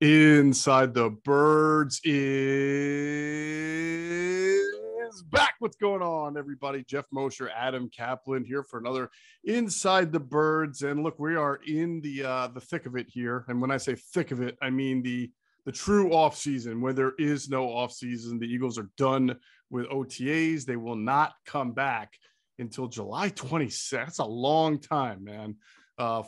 Inside the Birds is back. What's going on, everybody? Geoff, Mosher, Adam, Caplan here for another Inside the Birds. And look, we are in the thick of it here. And when I say thick of it, I mean the true off season, where there is no off season. The Eagles are done with OTAs. They will not come back until July 26th. That's a long time, man,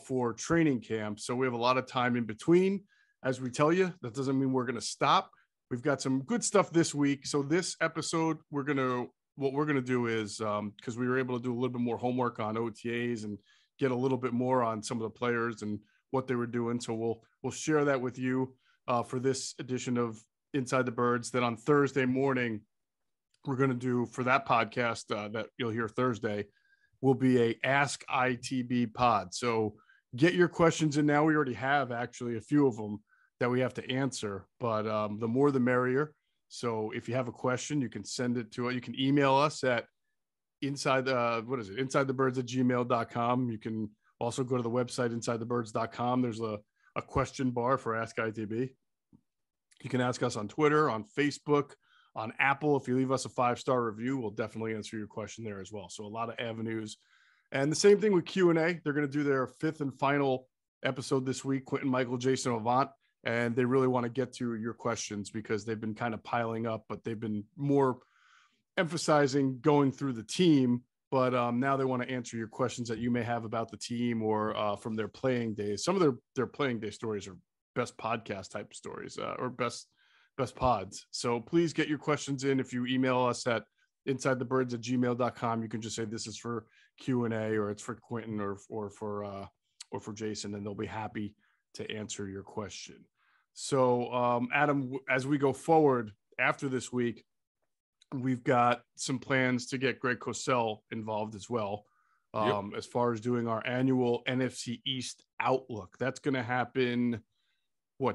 for training camp. So we have a lot of time in between. As we tell you, that doesn't mean we're going to stop. We've got some good stuff this week. So this episode, what we're going to do is, because we were able to do a little bit more homework on OTAs and get a little bit more on some of the players and what they were doing. So we'll share that with you for this edition of Inside the Birds. Then on Thursday morning, we're going to do, for that podcast that you'll hear Thursday, will be a Ask ITB pod. So get your questions in now. We already have actually a few of them that we have to answer, but the more the merrier. So if you have a question, you can send it to us. You can email us at insidethebirds@gmail.com. You can also go to the website insidethebirds.com. There's a question bar for Ask ITB. You can ask us on Twitter, on Facebook, on Apple. If you leave us a 5-star review, we'll definitely answer your question there as well. So a lot of avenues. And the same thing with Q&A. They're going to do their 5th and final episode this week, Quentin, Michael, Jason, Avant. And they really want to get to your questions because they've been kind of piling up, but they've been more emphasizing going through the team. But now they want to answer your questions that you may have about the team or from their playing days. Some of their playing day stories are best podcast type stories or best pods. So please get your questions in. If you email us at insidethebirds@gmail.com, you can just say this is for Q&A or it's for Quentin or for Jason, and they'll be happy to answer your question. So Adam, as we go forward after this week, we've got some plans to get Greg Cosell involved as well. As far as doing our annual NFC East outlook. That's going to happen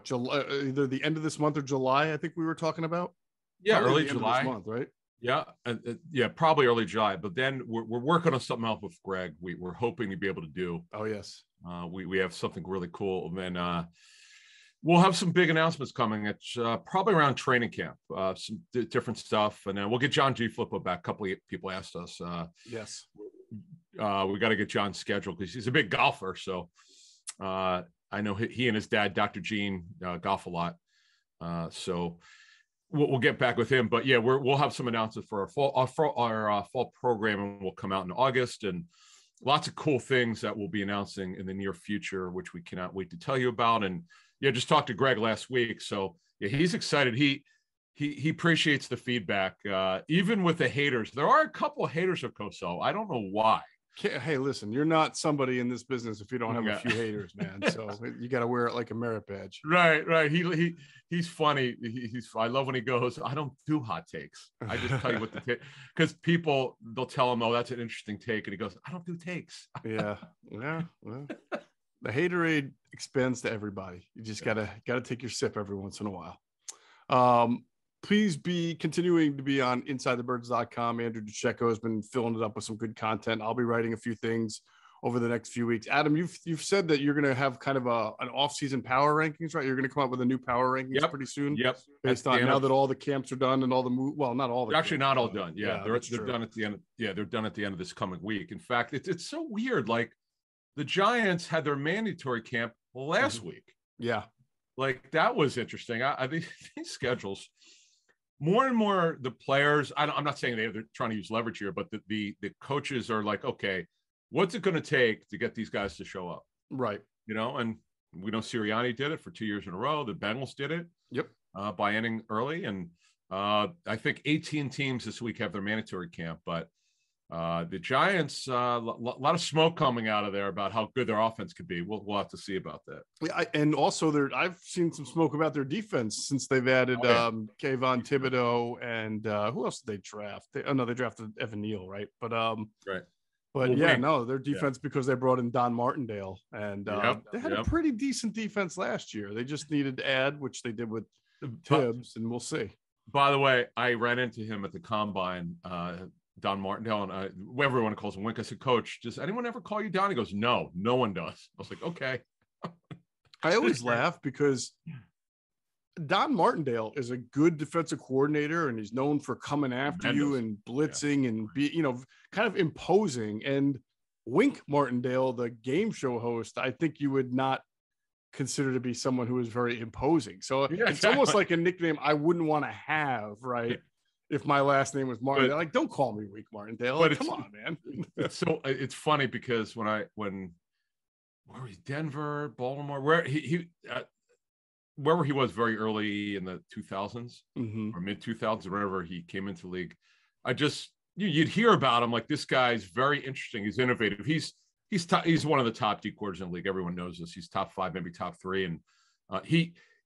July, either the end of this month or July, I think we were talking about. Yeah, probably early July month, right? Yeah, probably early July. But then we're working on something else with Greg. We're hoping to be able to do. Oh yes, we have something really cool, and then we'll have some big announcements coming. It's probably around training camp, some different stuff, and then we'll get John G. Flippo back. A couple of people asked us. Yes, we got to get John scheduled because he's a big golfer. So I know he and his dad, Dr. Gene, golf a lot. So we'll get back with him, but yeah, we'll have some announcements for our fall program, and we'll come out in August, and lots of cool things that we'll be announcing in the near future, which we cannot wait to tell you about. And yeah, just talked to Greg last week, so yeah, he's excited. He appreciates the feedback, even with the haters. There are a couple of haters of Cosell. I don't know why. Hey, listen, you're not somebody in this business if you don't have a few haters, man. So you got to wear it like a merit badge. Right. He's funny. I love when he goes, I don't do hot takes. I just tell you what the take, because people, they'll tell him, oh, that's an interesting take. And he goes, I don't do takes. Yeah. Well, the haterade expands to everybody. You just gotta take your sip every once in a while. Please be continuing to be on insidethebirds.com. Andrew DeCecco has been filling it up with some good content. I'll be writing a few things over the next few weeks. Adam, you've said that you're going to have kind of an off-season power rankings, right? You're going to come up with a new power rankings pretty soon. Yep. Based on now that all the camps are done and all the not all the actually camps, not all done. Yeah, they're done at the end. They're done at the end of this coming week. In fact, it's so weird. Like the Giants had their mandatory camp last week. Yeah. Like that was interesting. I think these schedules. More and more the players, I'm not saying they're trying to use leverage here, but the coaches are like, okay, what's it going to take to get these guys to show up? Right. And we know Sirianni did it for 2 years in a row. The Bengals did it. Yep. By ending early. And I think 18 teams this week have their mandatory camp, but the Giants, a lot of smoke coming out of there about how good their offense could be. We'll have to see about that. Yeah, and also I've seen some smoke about their defense since they've added Kayvon Thibodeau and who else did they draft? They drafted Evan Neal, right? But right. But their defense because they brought in Don Martindale, and they had a pretty decent defense last year. They just needed to add, which they did with Tibbs, and we'll see. By the way, I ran into him at the combine. Don Martindale, and everyone calls him Wink. I said, Coach, does anyone ever call you Don? He goes, no one does. I was like, okay. I always laugh because Don Martindale is a good defensive coordinator, and he's known for coming after you and blitzing and kind of imposing. And Wink Martindale, the game show host, I think you would not consider to be someone who is very imposing. So it's almost like a nickname I wouldn't want to have, right? If my last name was Martindale, like, don't call me Wink Martindale. Like, come on, man. It's funny because when where was he? Denver, Baltimore, wherever he was very early in the 2000s or mid 2000s, whenever he came into the league, you'd hear about him like, this guy's very interesting. He's innovative. He's one of the top D coordinators in the league. Everyone knows this. He's top 5, maybe top 3. And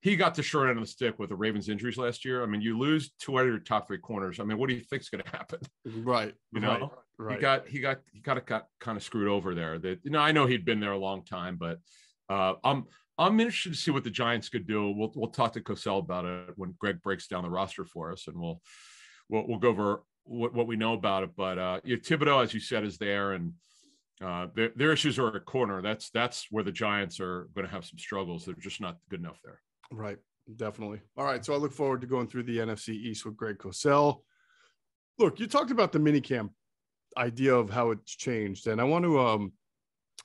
he got the short end of the stick with the Ravens injuries last year. I mean, you lose 2 out of your top 3 corners. I mean, what do you think's going to happen? Right. You know, right. He got kind of screwed over there. That, I know he'd been there a long time, but I'm interested to see what the Giants could do. We'll talk to Cosell about it when Greg breaks down the roster for us, and we'll go over what we know about it. But Thibodeau, as you said, is there, and their issues are at corner. That's where the Giants are going to have some struggles. They're just not good enough there. Right. Definitely. All right. So I look forward to going through the NFC East with Greg Cosell. Look, you talked about the minicamp idea of how it's changed, and I want to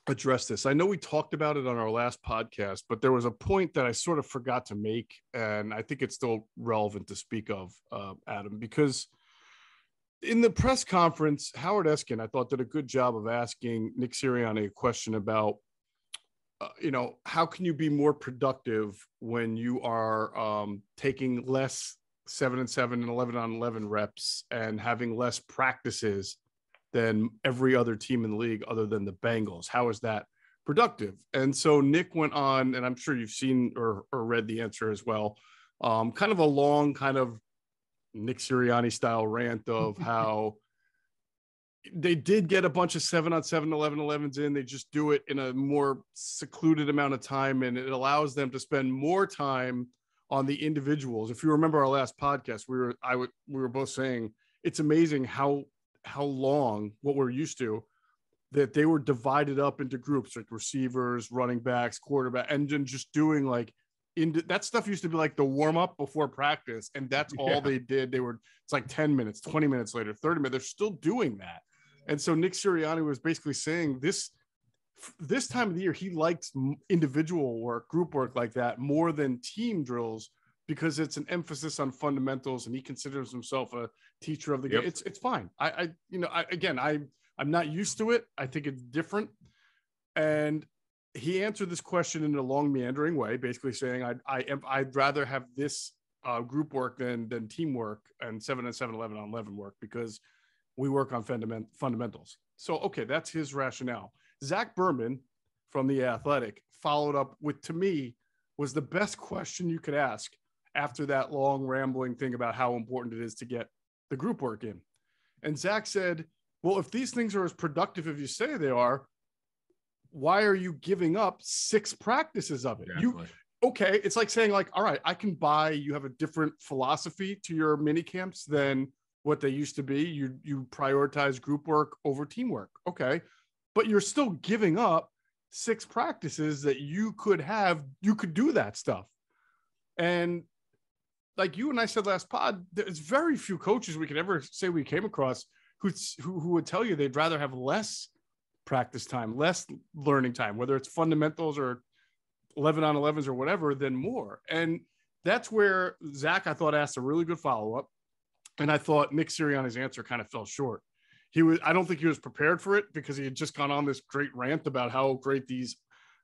address this. I know we talked about it on our last podcast, but there was a point that I sort of forgot to make, and I think it's still relevant to speak of, Adam, because in the press conference, Howard Eskin, I thought, did a good job of asking Nick Sirianni a question about, how can you be more productive when you are taking less 7-7 and 11-on-11 reps and having less practices than every other team in the league other than the Bengals? How is that productive? And so Nick went on, and I'm sure you've seen or read the answer as well, kind of a long kind of Nick Sirianni style rant of how they did get a bunch of 7-on-7, 11-11s in. They just do it in a more secluded amount of time, and it allows them to spend more time on the individuals. If you remember our last podcast, we were both saying it's amazing how long, what we're used to, that they were divided up into groups like receivers, running backs, quarterback, and then just doing that stuff used to be like the warm up before practice. And that's all they did. It's like 10 minutes, 20 minutes later, 30 minutes. They're still doing that. And so Nick Sirianni was basically saying this time of the year, he likes individual work, group work like that more than team drills, because it's an emphasis on fundamentals, and he considers himself a teacher of the game. It's fine. I'm not used to it. I think it's different. And he answered this question in a long, meandering way, basically saying, I'd rather have this group work than teamwork and 7-on-7, 11-on-11 work, because we work on fundamentals. So, okay, that's his rationale. Zach Berman from The Athletic followed up with, to me, was the best question you could ask after that long rambling thing about how important it is to get the group work in. And Zach said, well, if these things are as productive as you say they are, why are you giving up 6 practices of it? Exactly. Okay, it's like saying, like, all right, I can buy, you have a different philosophy to your mini camps than what they used to be. You prioritize group work over teamwork. Okay, but you're still giving up 6 practices that you could do that stuff. And like you and I said last pod, there's very few coaches we could ever say we came across who would tell you they'd rather have less practice time, less learning time, whether it's fundamentals or 11-on-11s or whatever, than more. And that's where Zach, I thought, asked a really good follow-up. And I thought Nick Sirianni's answer kind of fell short. I don't think he was prepared for it, because he had just gone on this great rant about how great these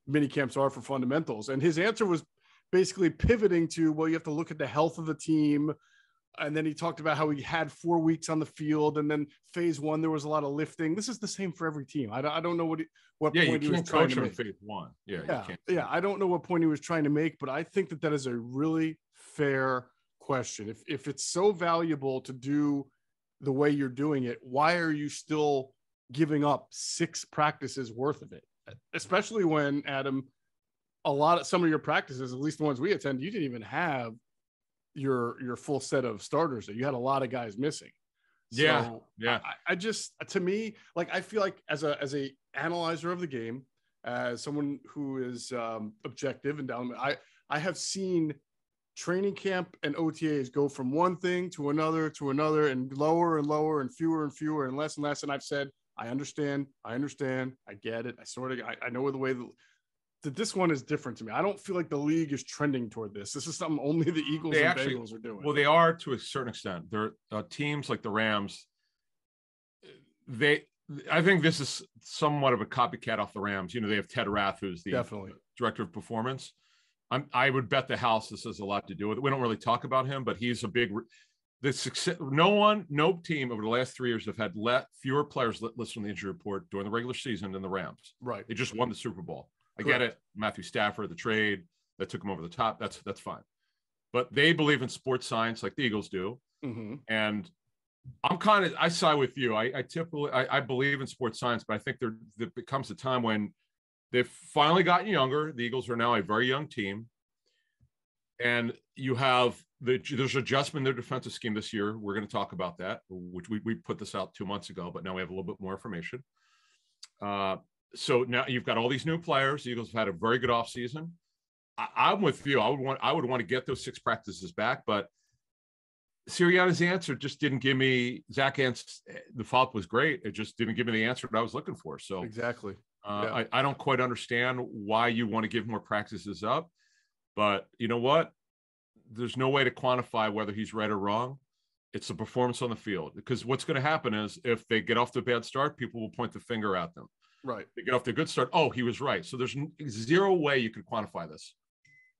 mini camps are for fundamentals. And his answer was basically pivoting to, well, you have to look at the health of the team. And then he talked about how he had 4 weeks on the field, and then phase 1, there was a lot of lifting. This is the same for every team. I don't know what point he was trying to make. Phase 1. Yeah. I don't know what point he was trying to make, but I think that is a really fair question. If it's so valuable to do the way you're doing it, why are you still giving up 6 practices worth of it? Especially when, Adam, some of your practices, at least the ones we attend, you didn't even have your full set of starters. You had a lot of guys missing. So I just, to me, like, I feel like as a analyzer of the game, as someone who is objective and down, I have seen training camp and OTAs go from one thing to another and lower and fewer and less and less. And I've said, I understand. I get it. I know the way that this one is different to me. I don't feel like the league is trending toward this. This is something only the Eagles and Bengals are doing. Well, they are to a certain extent. They're teams like the Rams. I think this is somewhat of a copycat off the Rams. They have Ted Rath, who's the director of performance. I would bet the house this has a lot to do with it. We don't really talk about him, but he's a big the success. No team over the last 3 years have had fewer players listed on the injury report during the regular season than the Rams. Right. They just won the Super Bowl. I get it. Matthew Stafford, the trade that took him over the top. That's fine. But they believe in sports science like the Eagles do. Mm-hmm. And I side with you. I typically believe in sports science, but I think there becomes a time when they've finally gotten younger. The Eagles are now a very young team. And you have there's adjustment in their defensive scheme this year. We're going to talk about that, which we put this out 2 months ago, but now we have a little bit more information. So now you've got all these new players. The Eagles have had a very good offseason. I'm with you. I would want to get those 6 practices back, but Sirianni's answer just didn't give me Zach Ant's. The follow-up was great. It just didn't give me the answer that I was looking for. So exactly. I don't quite understand why you want to give more practices up, but you know what? There's no way to quantify whether he's right or wrong. It's the performance on the field, because what's going to happen is if they get off to a bad start, people will point the finger at them. Right. They get off to a good start. Oh, he was right. So there's zero way you can quantify this.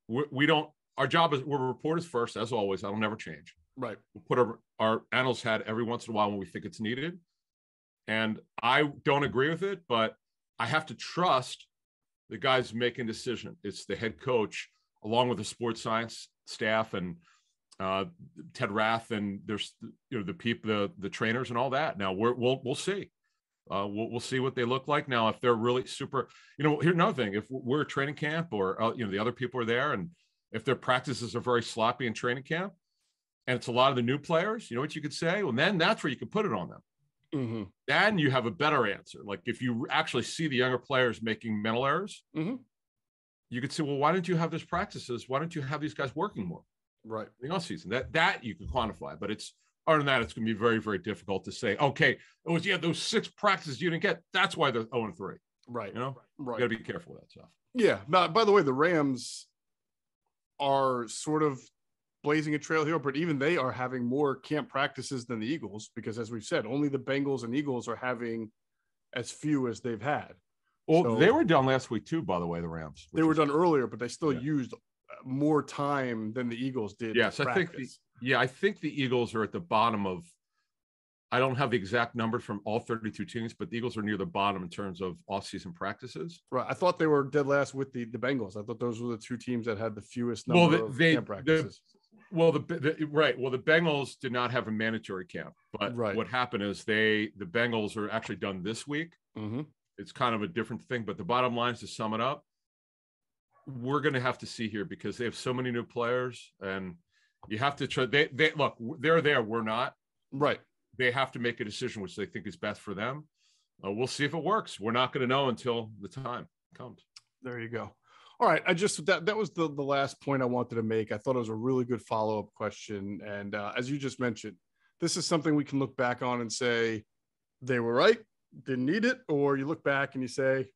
We don't. Our job is we're reporters first, as always. That'll never change. Right. We'll put our analyst hat every once in a while when we think it's needed. And I don't agree with it, but I have to trust the guys making decision. It's the head coach, along with the sports science staff and Ted Rath, and there's the people, the trainers, and all that. Now we'll see. We'll see what they look like. Now, if they're really super, here's another thing. If we're at training camp or the other people are there, and if their practices are very sloppy in training camp, and it's a lot of the new players, you know what you could say? Well, then that's where you can put it on them. Mm-hmm. Then you have a better answer. Like if you actually see the younger players making mental errors, mm-hmm. you could say, well, why don't you have those practices? Why don't you have these guys working more? Right. In the offseason, that you can quantify, but other than that, it's going to be very, very difficult to say, okay, it was, those 6 practices you didn't get. That's why they're 0-3. Right. Right. You got to be careful with that stuff. Yeah. Now, by the way, the Rams are sort of blazing a trail here, but even they are having more camp practices than the Eagles, because as we've said, only the Bengals and Eagles are having as few as they've had. Well, they were done last week too, by the way, the Rams. They were done earlier, but they still used more time than the Eagles did. Yes, I think the Eagles are at the bottom of, I don't have the exact numbers from all 32 teams, but the Eagles are near the bottom in terms of off-season practices. Right. I thought they were dead last with the Bengals. I thought those were the 2 teams that had the fewest number of camp practices. The Bengals did not have a mandatory camp, but what happened is the Bengals are actually done this week. Mm-hmm. It's kind of a different thing, but the bottom line is, to sum it up, we're going to have to see here, because they have so many new players, and you have to try. They look, they're there. We're not. Right. They have to make a decision which they think is best for them. We'll see if it works. We're not going to know until the time comes. There you go. All right. That was the last point I wanted to make. I thought it was a really good follow-up question. And as you just mentioned, this is something we can look back on and say, they were right, didn't need it. Or you look back and you say,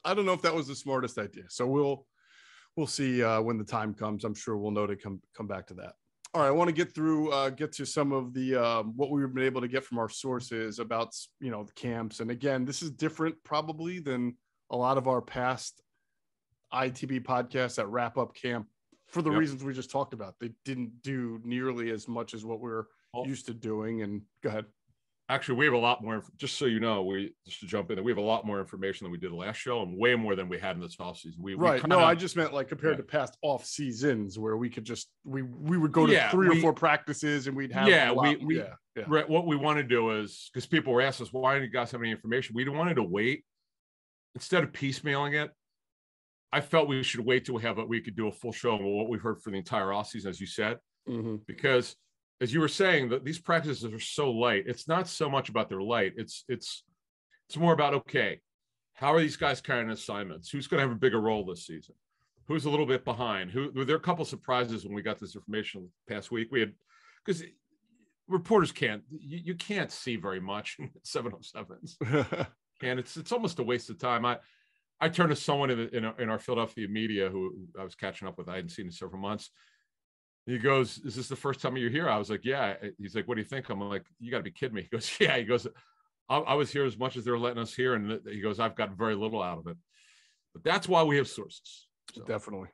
I don't know if that was the smartest idea. So we'll see when the time comes. I'm sure we'll know to come back to that. All right. I want to get to some of the, what we've been able to get from our sources about, the camps. And again, this is different probably than a lot of our past ITB podcasts that wrap up camp for the reasons we just talked about. They didn't do nearly as much as what we're used to doing. And go ahead. Actually, we have a lot more, just so you know, just to jump in, we have a lot more information than we did the last show, and way more than we had in this off season. I just meant like compared to past off seasons where we could just, we would go to 3 or 4 practices and we'd have right. What we want to do is, because people were asking us, why didn't you guys have any information? We wanted to wait instead of piecemealing it. I felt we should wait till we could do a full show of what we've heard for the entire off season, as you said, because as you were saying, that these practices are so light. It's not so much about their light. It's more about, okay, how are these guys carrying assignments? Who's going to have a bigger role this season? who's a little bit behind. There are a couple surprises when we got this information the past week. We had, because reporters you can't see very much in 707s, and it's almost a waste of time. I turned to someone in our Philadelphia media who I was catching up with. I hadn't seen in several months. He goes, "Is this the first time you're here?" I was like, "Yeah." He's like, "What do you think?" I'm like, "You got to be kidding me." He goes, "Yeah." He goes, I was here as much as they were letting us here, and he goes, "I've got very little out of it." But that's why we have sources. So. Definitely.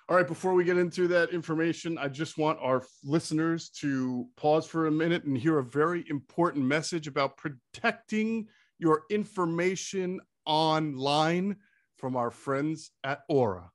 All right, before we get into that information, I just want our listeners to pause for a minute and hear a very important message about protecting your information online from our friends at Aura.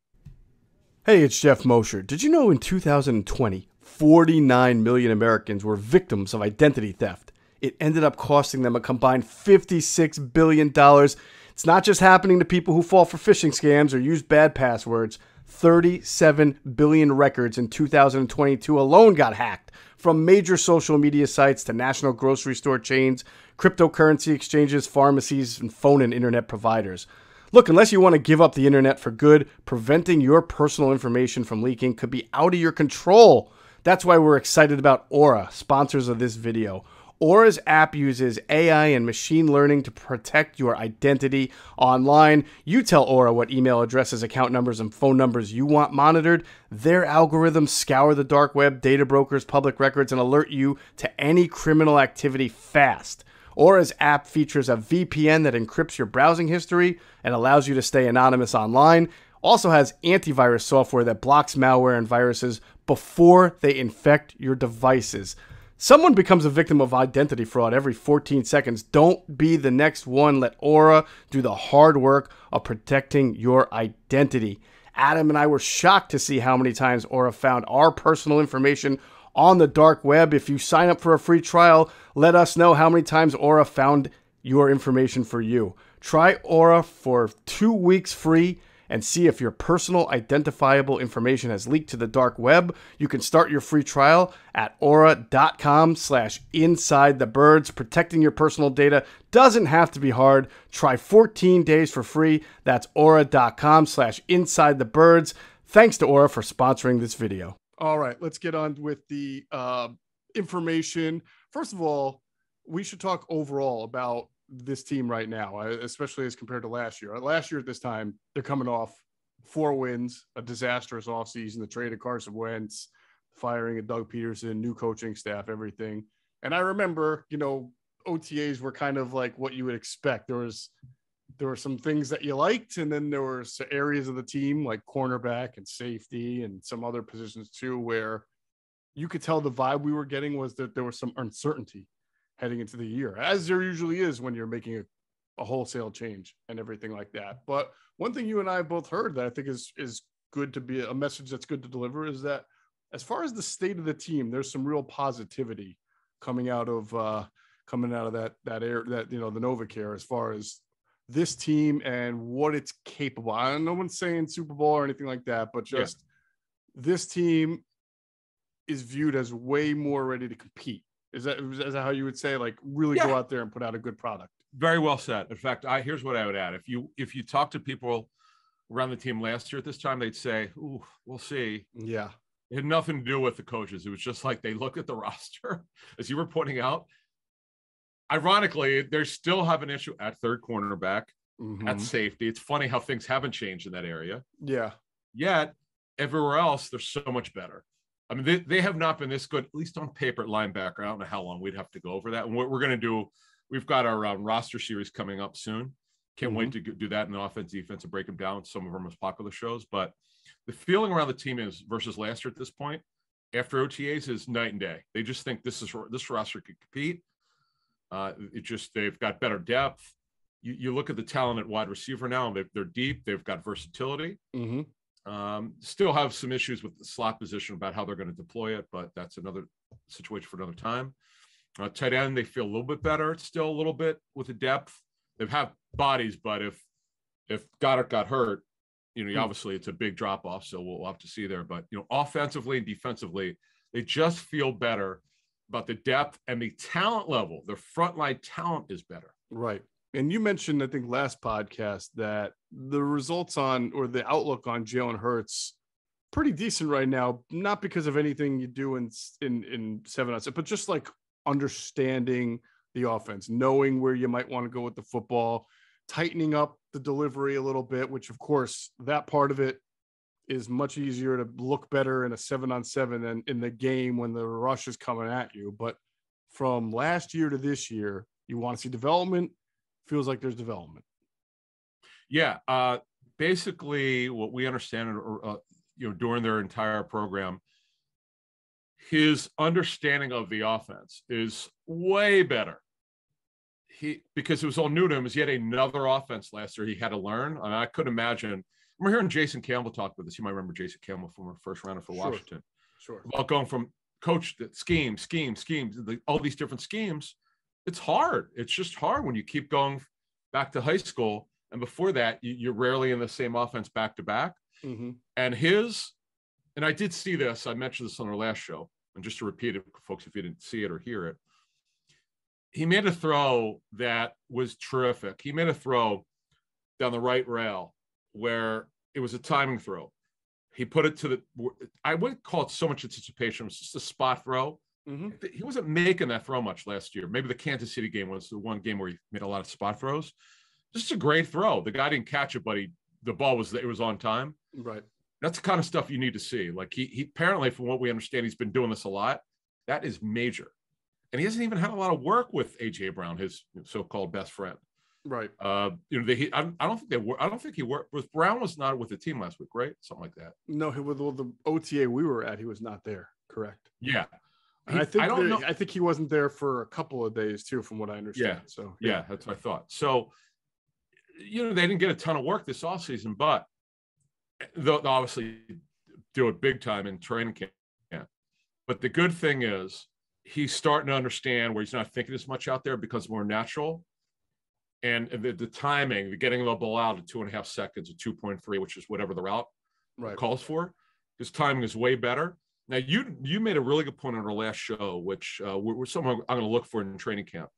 Hey, it's Geoff Mosher. Did you know in 2020, 49 million Americans were victims of identity theft? It ended up costing them a combined $56 billion. It's not just happening to people who fall for phishing scams or use bad passwords. 37 billion records in 2022 alone got hacked, from major social media sites to national grocery store chains, cryptocurrency exchanges, pharmacies, and phone and internet providers. Look, unless you want to give up the internet for good, preventing your personal information from leaking could be out of your control. That's why we're excited about Aura, sponsors of this video. Aura's app uses AI and machine learning to protect your identity online. You tell Aura what email addresses, account numbers, and phone numbers you want monitored. Their algorithms scour the dark web, data brokers, public records, and alert you to any criminal activity fast. Aura's app features a VPN that encrypts your browsing history and allows you to stay anonymous online. Also has antivirus software that blocks malware and viruses before they infect your devices. Someone becomes a victim of identity fraud every 14 seconds. Don't be the next one. Let Aura do the hard work of protecting your identity. Adam and I were shocked to see how many times Aura found our personal information on the dark web. If you sign up for a free trial, let us know how many times Aura found your information for you. Try Aura for 2 weeks free and see if your personal identifiable information has leaked to the dark web. You can start your free trial at aura.com/insidethebirds. Protecting your personal data doesn't have to be hard. Try 14 days for free. That's aura.com/insidethebirds. Thanks to Aura for sponsoring this video. All right, let's get on with the information. First of all, we should talk overall about this team right now, especially as compared to last year. Last year at this time, they're coming off 4 wins, a disastrous offseason, the trade of Carson Wentz, firing of Doug Peterson, new coaching staff, everything. And I remember, OTAs were kind of like what you would expect. There were some things that you liked, and then there were areas of the team like cornerback and safety and some other positions too, where you could tell the vibe we were getting was that there was some uncertainty heading into the year, as there usually is when you're making a wholesale change and everything like that. But one thing you and I both heard that I think is good to be a message that's good to deliver is that as far as the state of the team, there's some real positivity coming out of that air, that, the NovaCare, as far as this team and what it's capable. No one's saying Super Bowl or anything like that, but just this team is viewed as way more ready to compete. Is that how you would say, like, really go out there and put out a good product? Very well said. In fact, here's what I would add. If you talk to people around the team last year at this time, they'd say, "Ooh, we'll see." Yeah. It had nothing to do with the coaches. It was just like they look at the roster, as you were pointing out. Ironically, they still have an issue at third cornerback, at safety. It's funny how things haven't changed in that area. Yeah. Yet, everywhere else, they're so much better. I mean, they have not been this good, at least on paper, at linebacker. I don't know how long we'd have to go over that. And what we're going to do, we've got our roster series coming up soon. Can't wait to do that in the offense, defense, and break them down, some of our most popular shows. But the feeling around the team is, versus last year at this point, after OTAs, is night and day. They just think this roster could compete. They've got better depth. You look at the talent at wide receiver now, they're deep. They've got versatility. Still have some issues with the slot position about how they're going to deploy it, but that's another situation for another time. Tight end, they feel a little bit better, still a little bit with the depth. They have bodies, but if Goddard got hurt, obviously it's a big drop off, so we'll have to see there. But offensively and defensively, they just feel better about the depth and the talent level. Their frontline talent is better. Right. And you mentioned, I think, last podcast that the results on or the outlook on Jalen Hurts pretty decent right now, not because of anything you do in 7-on-7, but just like understanding the offense, knowing where you might want to go with the football, tightening up the delivery a little bit, which of course that part of it is much easier to look better in a 7-on-7 than in the game when the rush is coming at you. But from last year to this year, you want to see development. Feels like there's development. Yeah. Basically what we understand, during their entire program, his understanding of the offense is way better. Because it was all new to him, is yet another offense last year he had to learn. And I couldn't imagine. We're hearing Jason Campbell talk with us. You might remember Jason Campbell from our first rounder for Washington. Sure. About going from coach to schemes, all these different schemes. It's hard. It's just hard when you keep going back to high school. And before that, you're rarely in the same offense back to back. Mm-hmm. And I did see this. I mentioned this on our last show. And just to repeat it, folks, if you didn't see it or hear it, he made a throw that was terrific. He made a throw down the right rail where it was a timing throw. He put it to I wouldn't call it so much anticipation. It was just a spot throw. Mm-hmm. He wasn't making that throw much last year. Maybe the Kansas City game was the one game where he made a lot of spot throws. Just a great throw. The guy didn't catch it, but the ball was on time. Right. That's the kind of stuff you need to see. Like he apparently, from what we understand, he's been doing this a lot. That is major. And he hasn't even had a lot of work with AJ Brown, his so-called best friend. Right. I don't think he worked with Brown. Was not with the team last week, right? Something like that. No, with the OTA we were at, he was not there. Correct. Yeah. I think he wasn't there for a couple of days too, from what I understand. Yeah. So yeah, that's what I thought. So, they didn't get a ton of work this offseason, but they'll obviously do it big time in training camp. But the good thing is he's starting to understand where he's not thinking as much out there because more natural. And the timing, the getting the ball out at 2.5 seconds or 2.3, which is whatever the route calls for, his timing is way better. Now, you made a really good point on our last show, which we're someone I'm going to look for in training camp.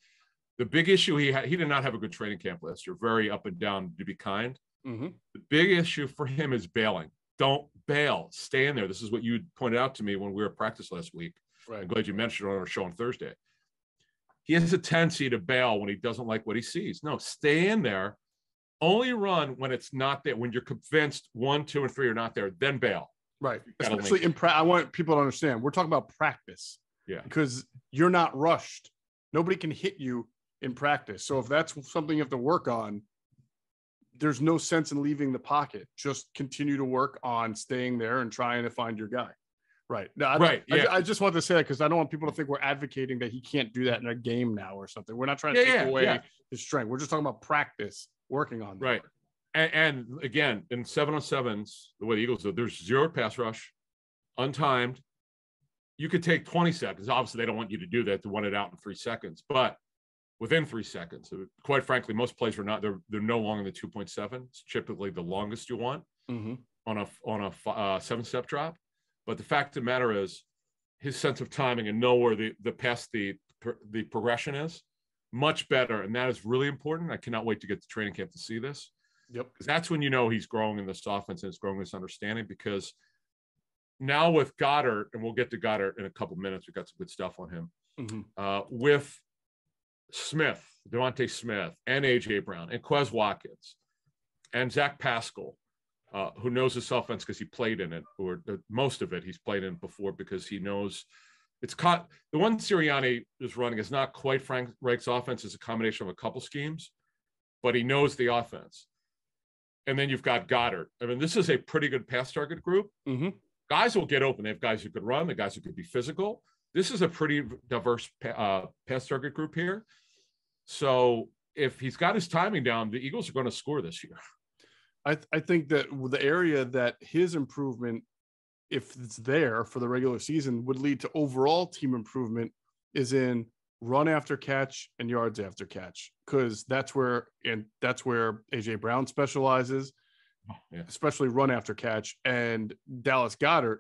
The big issue he did not have a good training camp last year, very up and down, to be kind. Mm-hmm. The big issue for him is bailing. Don't bail. Stay in there. This is what you pointed out to me when we were at practice last week. Right. I'm glad you mentioned it on our show on Thursday. He has a tendency to bail when he doesn't like what he sees. No, stay in there. Only run when it's not there. When you're convinced 1, 2, and 3 are not there, then bail. Right. Especially I want people to understand. We're talking about practice. Yeah. Because you're not rushed. Nobody can hit you in practice. So if that's something you have to work on, there's no sense in leaving the pocket. Just continue to work on staying there and trying to find your guy. Right. No, I just want to say that because I don't want people to think we're advocating that he can't do that in a game now or something. We're not trying to take away his strength. We're just talking about practice, working on that. Right. And again, in 7-on-7s, the way the Eagles do, there's 0 pass rush, untimed. You could take 20 seconds. Obviously, they don't want you to do that, to run it out in 3 seconds. But within 3 seconds, quite frankly, most plays are not. They're no longer than 2.7. It's typically the longest you want on a 7-step drop. But the fact of the matter is, his sense of timing and know where the progression is much better, and that is really important. I cannot wait to get to training camp to see this. Yep, because that's when he's growing in this offense and it's growing this understanding. Because now with Goddard, and we'll get to Goddard in a couple minutes, we've got some good stuff on him. With Smith, Devontae Smith, and AJ Brown, and Quez Watkins, and Zach Pascal. Who knows this offense because he played in it, or most of it he's played in before, because he knows it's caught. The one Sirianni is running is not quite Frank Reich's offense. It's a combination of a couple schemes, but he knows the offense. And then you've got Goddard. I mean, this is a pretty good pass target group. Guys will get open. They have guys who could run, the guys who could be physical. This is a pretty diverse pass target group here. So if he's got his timing down, the Eagles are going to score this year. I think that the area that his improvement, if it's there for the regular season, would lead to overall team improvement is in run after catch and yards after catch, because that's where AJ Brown specializes, especially run after catch, and Dallas Goedert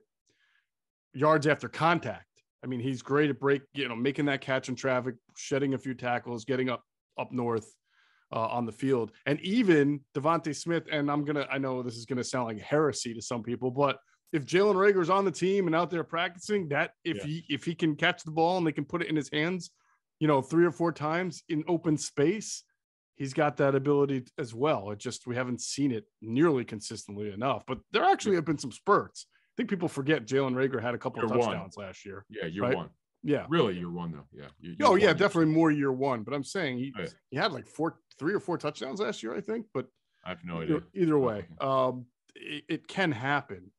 yards after contact. I mean, he's great at making that catch in traffic, shedding a few tackles, getting up north. on the field. And even Devontae Smith, and I know this is going to sound like heresy to some people, but if Jalen Reagor's on the team and out there practicing, that if he can catch the ball and they can put it in his hands, 3 or 4 times in open space, he's got that ability as well. It just, we haven't seen it nearly consistently enough, but there actually have been some spurts. I think people forget Jalen Reagor had a couple of touchdowns last year. Yeah, year one. Yeah, really year one though. Yeah. Yeah, definitely more year one. But I'm saying he had like 3 or 4 touchdowns last year, I think. But I have no idea. Either way, it can happen.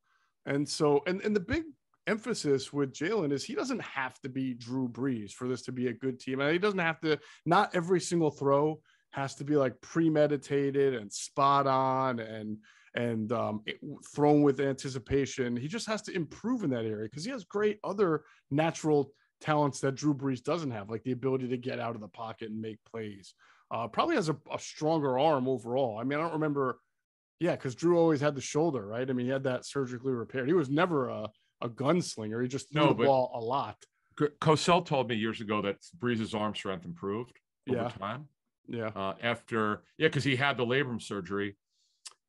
And so, and the big emphasis with Jalen is he doesn't have to be Drew Brees for this to be a good team. And he doesn't have to. Not every single throw has to be like premeditated and spot on and thrown with anticipation. He just has to improve in that area because he has great other natural talents that Drew Brees doesn't have, like the ability to get out of the pocket and make plays. Probably has a stronger arm overall. I mean, I don't remember. Yeah, because Drew always had the shoulder, right? I mean, he had that surgically repaired. He was never a gunslinger. He just threw the ball a lot. Cosell told me years ago that Brees' arm strength improved over time. Yeah. Because he had the labrum surgery,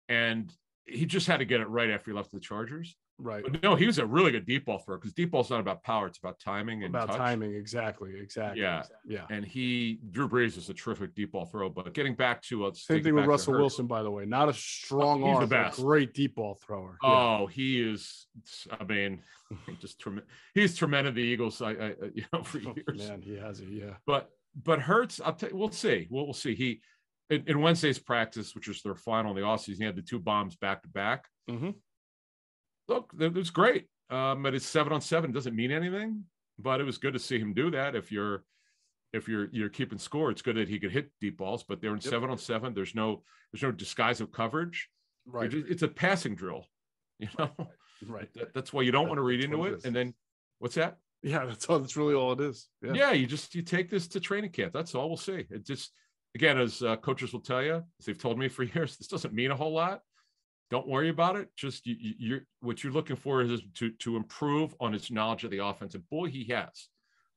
and he just had to get it right after he left the Chargers. Right. But no, he was a really good deep ball thrower because deep ball's not about power; it's about timing and touch. Exactly. Yeah. And Drew Brees is a terrific deep ball throw. But getting back to same thing with Russell Wilson, by the way, not a strong arm, the best. But a great deep ball thrower. Oh, he is. I mean, just tremendous. He's tremendous. The Eagles, for years. Man, he has it. Yeah. But Hurts, I'll tell you, we'll see. We'll see. He in Wednesday's practice, which was their final in the offseason, he had the 2 bombs back to back. Mm-hmm. Look, it was great. But it's 7-on-7 doesn't mean anything, but it was good to see him do that. If you're keeping score, it's good that he could hit deep balls, but they're in 7-on-7. There's no disguise of coverage. Right. It's a passing drill, Right. That's why you don't want to read into it. And then what's that? Yeah, that's really all it is. Yeah. You take this to training camp. That's all we'll see. It just, again, as coaches will tell you, as they've told me for years, this doesn't mean a whole lot. Don't worry about it. Just what you're looking for is to improve on his knowledge of the offense. And boy, he has.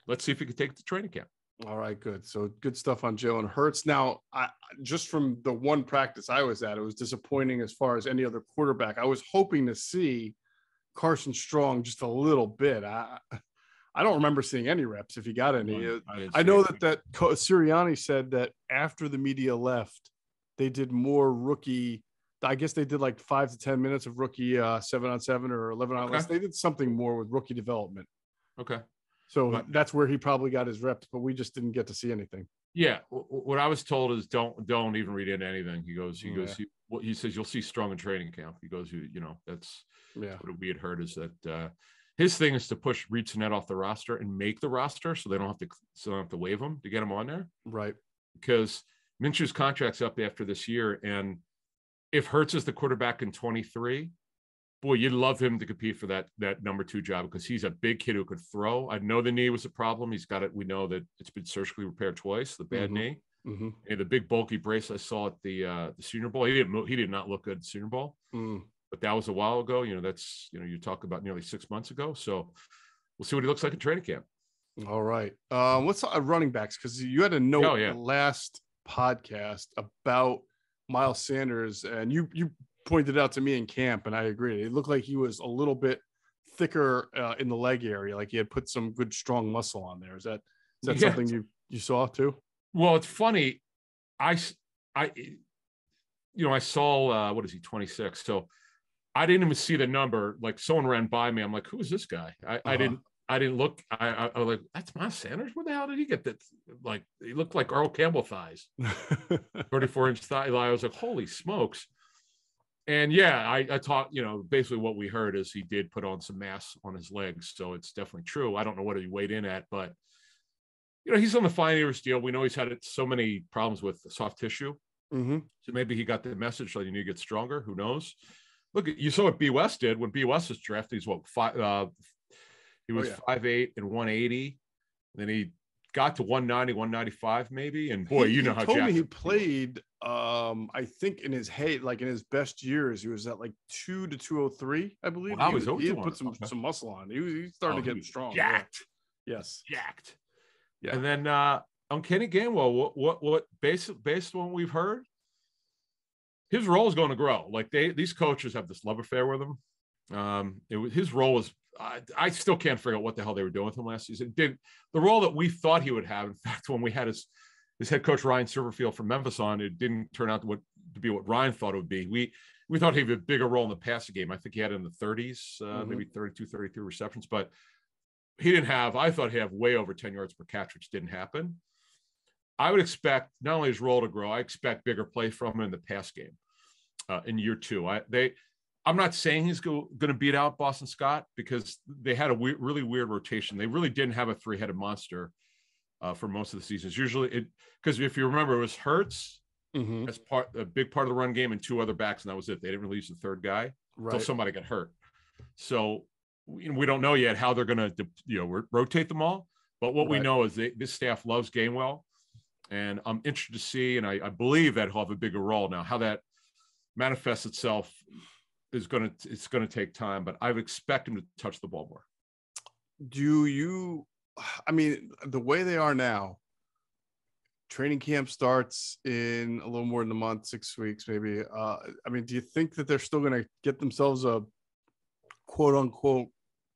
Let's see if he can take it to training camp. All right, good. So good stuff on Jalen Hurts. Now, just from the one practice I was at, it was disappointing as far as any other quarterback. I was hoping to see Carson Strong just a little bit. I don't remember seeing any reps if he got any. I know that Sirianni said that after the media left, they did more rookie. I guess they did like 5 to 10 minutes of rookie 7-on-7 or 11-on-11. They did something more with rookie development. Okay. So that's where he probably got his reps, but we just didn't get to see anything. Yeah. What I was told is don't even read into anything. He says, you'll see Strong in training camp. He goes, that's what we had heard is that his thing is to read Sinet off the roster and make the roster so they don't have to waive him to get him on there. Right. Because Minshew's contract's up after this year, and if Hurts is the quarterback in 23, boy, you'd love him to compete for that number 2 job because he's a big kid who could throw. I know the knee was a problem. He's got it. We know that it's been surgically repaired twice, the bad knee. Mm-hmm. And the big bulky brace I saw at the Senior Bowl. He did not look good at the Senior Bowl. But that was a while ago. That's you talk about nearly 6 months ago. So we'll see what he looks like in training camp. All right. Let's talk running backs because you had a note last podcast about Miles Sanders, and you pointed it out to me in camp, and I agree. It looked like he was a little bit thicker in the leg area, like he had put some good strong muscle on there. Is that something you saw too? Well, it's funny. I saw what is he, 26? So I didn't even see the number. Like someone ran by me. I'm like, who is this guy? I didn't look. I was like, that's Miles Sanders. Where the hell did he get that? Like, he looked like Earl Campbell thighs, 34-inch thigh. I was like, holy smokes. And I taught, basically what we heard is he did put on some mass on his legs. So it's definitely true. I don't know what he weighed in at, but he's on the fine years deal. We know he's had so many problems with soft tissue. Mm-hmm. So maybe he got the message that you need to get stronger. Who knows? Look, you saw what B. West did when B. West was drafted. He's what, he was 5'8" and 180. Then he got to 190, 195 maybe. And boy, he how told me he played, I think in his best years, he was at like 2 to 203, I believe. Well, he had put some muscle on. He started to get strong. Jacked. Yeah. Yes. Jacked. Yeah. And then on Kenny Gainwell, what based on what we've heard, his role is going to grow. Like these coaches have this love affair with him. His role was, I still can't figure out what the hell they were doing with him last season. The role that we thought he would have, in fact, when we had his head coach Ryan Silverfield from Memphis on, it didn't turn out to be what Ryan thought it would be. We thought he'd have a bigger role in the passing game. I think he had it in the 30s, maybe 32, 33 receptions, but he didn't have, I thought he'd have way over 10 yards per catch, which didn't happen. I would expect not only his role to grow, I expect bigger play from him in the pass game in year two. I'm not saying he's going to beat out Boston Scott, because they had a really weird rotation. They really didn't have a three-headed monster for most of the seasons. Usually, because if you remember, it was Hurts as a big part of the run game and two other backs, and that was it. They didn't release the third guy until somebody got hurt. So we don't know yet how they're going to rotate them all. But what we know is this staff loves Gainwell, and I'm interested to see, and I believe that he'll have a bigger role. Now, how that manifests itself it's going to take time, but I would expect him to touch the ball more. I mean, the way they are now, training camp starts in a little more than a month, 6 weeks, maybe. I mean, do you think that they're still going to get themselves a quote unquote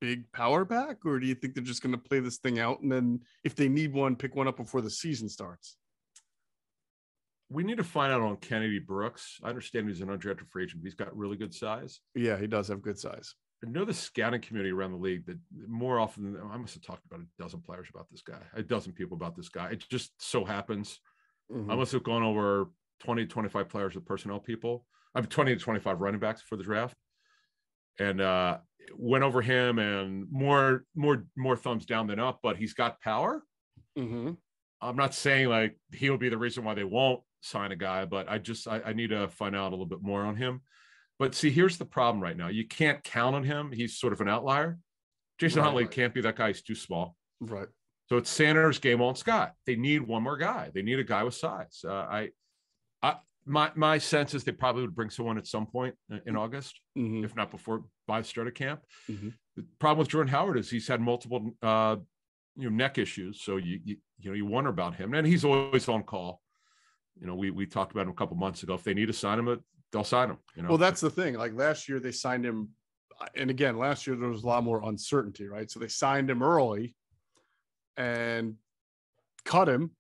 big power back, or do you think they're just going to play this thing out, and then if they need one, pick one up before the season starts? We need to find out on Kennedy Brooks. I understand he's an undrafted free agent, but he's got really good size. Yeah, he does have good size. I know the scouting community around the league that more often than I must have talked about a dozen players about this guy, a dozen people about this guy. It just so happens. I must have gone over 20, 25 players with personnel people. I have 20 to 25 running backs for the draft, and went over him, and more thumbs down than up, but he's got power. I'm not saying like he'll be the reason why they won't sign a guy, but I need to find out a little bit more on him. But see, here's the problem right now. You can't count on him. He's sort of an outlier. Jason Huntley can't be that guy. He's too small. Right. So it's Sanders, Gainwell, and Scott. They need one more guy. They need a guy with size. My sense is they probably would bring someone at some point in August, if not by the start of camp. The problem with Jordan Howard is he's had multiple neck issues. So you wonder about him, and he's always on call. We talked about him a couple months ago. If they need to sign him, they'll sign him. Well, that's the thing. Like last year, they signed him, and again, last year there was a lot more uncertainty, right? So they signed him early and cut him.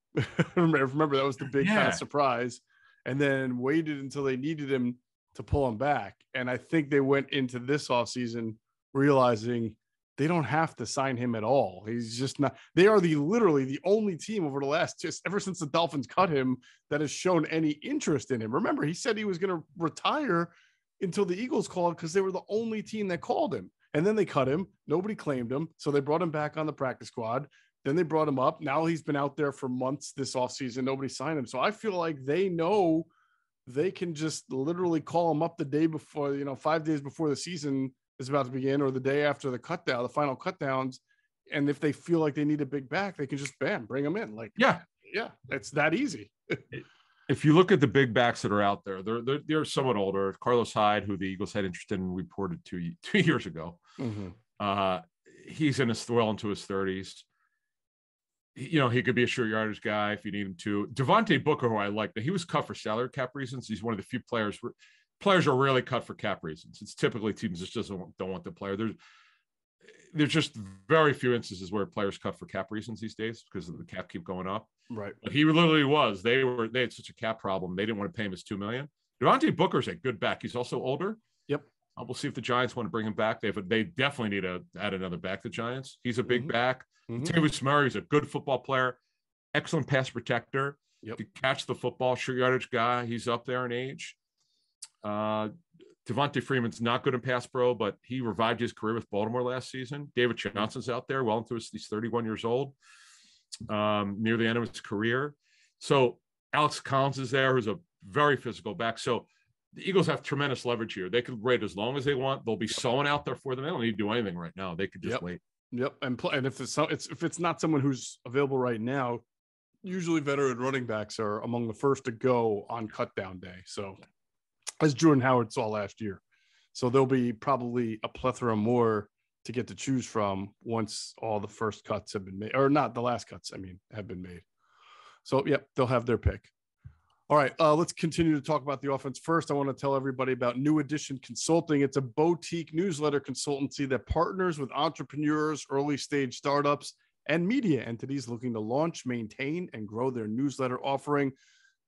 Remember that was the big kind of surprise, and then waited until they needed him to pull him back. And I think they went into this offseason realizing they don't have to sign him at all. He's just not. They are literally the only team over the last, just ever since the Dolphins cut him, that has shown any interest in him. Remember, he said he was going to retire until the Eagles called, because they were the only team that called him. And then they cut him. Nobody claimed him, so they brought him back on the practice squad. Then they brought him up. Now he's been out there for months this offseason. Nobody signed him. So I feel like they know they can just literally call him up the day before, 5 days before the season is about to begin, or the day after the final cut downs. And if they feel like they need a big back, they can just bring them in. It's that easy. If you look at the big backs that are out there, they're somewhat older. Carlos Hyde, who the Eagles had interest in, reported two years ago. He's well into his 30s. He could be a short yardage guy if you need him to. Devontae Booker, who I like, he was cut for salary cap reasons. He's one of the few players are rarely cut for cap reasons. It's typically teams that just don't want the player. There's just very few instances where players cut for cap reasons these days, because the cap keep going up. Right. But he literally was. They had such a cap problem. They didn't want to pay him his $2 million. Devontae Booker's a good back. He's also older. Yep. We'll see if the Giants want to bring him back. They definitely need to add another back. The Giants. He's a big back. Tavis Murray's a good football player, excellent pass protector. Yep. To catch the football, short yardage guy. He's up there in age. Devontae Freeman's not good in pass pro, but he revived his career with Baltimore last season. David Johnson's out there, well into he's 31 years old, near the end of his career. So Alex Collins is there, who's a very physical back. So the Eagles have tremendous leverage here. They could wait as long as they want. There'll be someone out there for them. They don't need to do anything right now. They could just wait. Yep. And if it's not someone who's available right now, usually veteran running backs are among the first to go on cut down day. So as Jordan Howard saw last year. So there'll be probably a plethora more to get to choose from once all the first cuts have been made, or not the last cuts, have been made. So, yep, they'll have their pick. All right, let's continue to talk about the offense. First, I want to tell everybody about New Edition Consulting. It's a boutique newsletter consultancy that partners with entrepreneurs, early-stage startups, and media entities looking to launch, maintain, and grow their newsletter offering.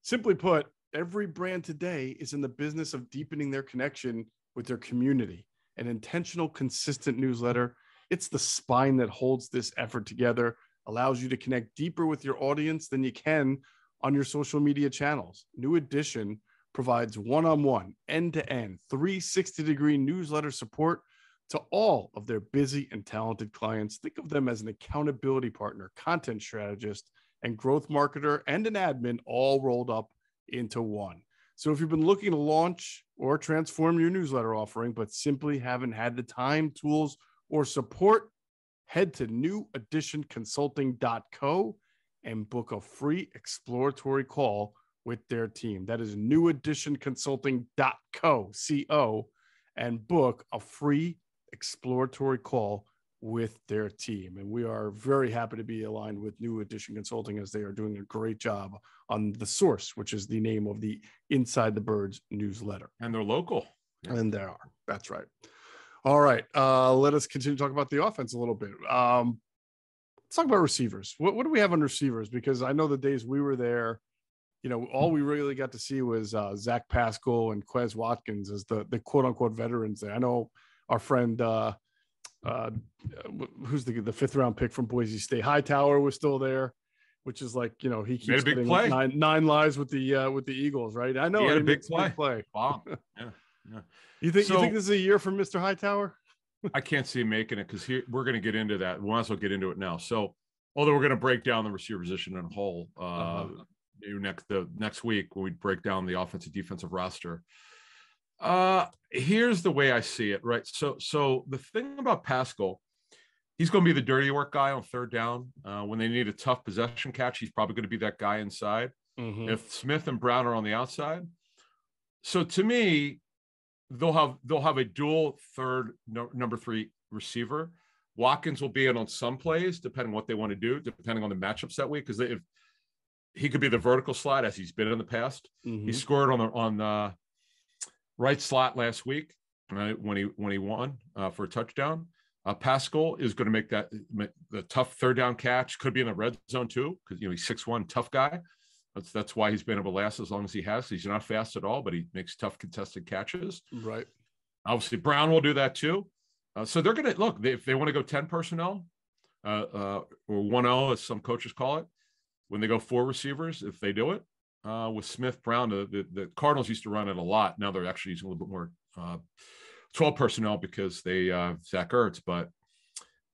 Simply put, every brand today is in the business of deepening their connection with their community. An intentional, consistent newsletter, it's the spine that holds this effort together, allows you to connect deeper with your audience than you can on your social media channels. New Edition provides one-on-one, end-to-end, 360-degree newsletter support to all of their busy and talented clients. Think of them as an accountability partner, content strategist, and growth marketer, and an admin all rolled up into one. So if you've been looking to launch or transform your newsletter offering, but simply haven't had the time, tools, or support, head to neweditionconsulting.co and book a free exploratory call with their team. That is neweditionconsulting.co, and book a free exploratory call with their team. And we are very happy to be aligned with New Edition Consulting, as they are doing a great job on The Source, which is the name of the Inside the Birds newsletter. And they're local. And they are. That's right. All right. Let us continue to talk about the offense a little bit. Let's talk about receivers. What do we have on receivers? Because I know the days we were there, all we really got to see was Zach Pascal and Quez Watkins as the quote unquote veterans there. I know our friend, who's the 5th round pick from Boise State, Hightower, was still there, which is like, he keeps getting nine lives with the Eagles, right? I know he had a big play. Wow. Yeah. You think this is a year for Mr. Hightower? I can't see him making it, because we're going to get into that. We might as well get into it now. So, although we're going to break down the receiver position in a whole next week when we break down the offensive defensive roster. Here's the way I see it, right? So the thing about Pascal, he's going to be the dirty work guy on third down. When they need a tough possession catch, he's probably going to be that guy inside. Mm-hmm. If Smith and Brown are on the outside. So to me, they'll have a dual number 3 receiver. Watkins will be in on some plays, depending on what they want to do, depending on the matchups that week, because if he could be the vertical slot, as he's been in the past. Mm-hmm. He scored on the right slot last week when he won for a touchdown. Pascal is going to make the tough third down catch. Could be in the red zone too, because he's 6'1", tough guy. That's why he's been able to last as long as he has. He's not fast at all, but he makes tough contested catches. Right. Obviously, Brown will do that too. So they're going to look, if they want to go 10 personnel or 1-0, as some coaches call it, when they go 4 receivers, if they do it with Smith, Brown, the Cardinals used to run it a lot. Now they're actually using a little bit more 12 personnel because they Zach Ertz. But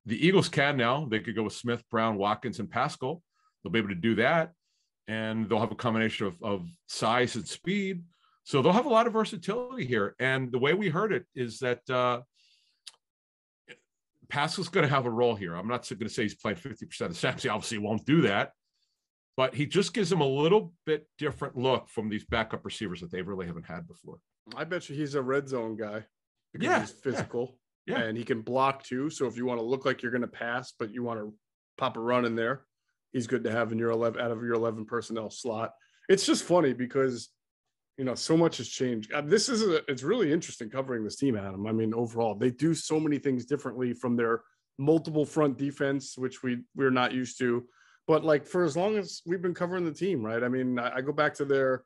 the Eagles can now. They could go with Smith, Brown, Watkins, and Pascal. They'll be able to do that. And they'll have a combination of size and speed. So they'll have a lot of versatility here. And the way we heard it is that Pascal's going to have a role here. I'm not going to say he's playing 50% of snaps. He obviously won't do that. But he just gives them a little bit different look from these backup receivers that they really haven't had before. I bet you he's a red zone guy. Because he's physical. Yeah. And he can block too. So if you want to look like you're going to pass, but you want to pop a run in there, he's good to have in your 11 out of your 11 personnel slot. It's just funny because, so much has changed. It's really interesting covering this team, Adam. I mean, overall, they do so many things differently from their multiple front defense, which we're not used to. But like for as long as we've been covering the team, right? I mean, I go back to their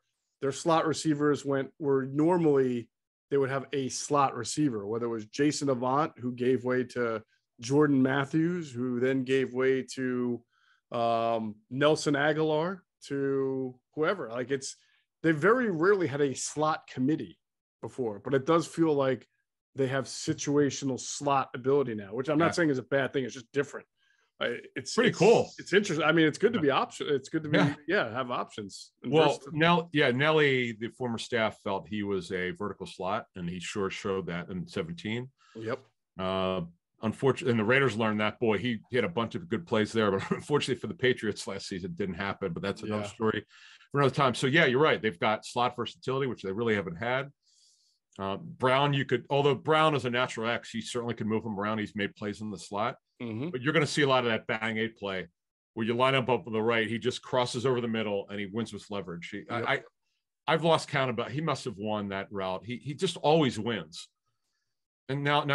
slot receivers were normally they would have a slot receiver, whether it was Jason Avant, who gave way to Jordan Matthews, who then gave way to Nelson Aguilar, to whoever. Like they very rarely had a slot committee before, but it does feel like they have situational slot ability now, which I'm not saying is a bad thing. It's just different. It's pretty cool. It's interesting. I mean, it's good to be option. It's good to be have options. Well, Nelly, the former staff, felt he was a vertical slot, and he sure showed that in 17. Yep. Unfortunately, and the Raiders learned that. Boy, he had a bunch of good plays there, but unfortunately for the Patriots last season, it didn't happen. But that's another story for another time. So yeah, you're right. They've got slot versatility, which they really haven't had. Brown, although Brown is a natural X, he certainly can move him around. He's made plays in the slot. Mm-hmm. But you're going to see a lot of that bang 8 play where you line up on the right, he just crosses over the middle and he wins with leverage. I've lost count about, he must have won that route. He just always wins. And now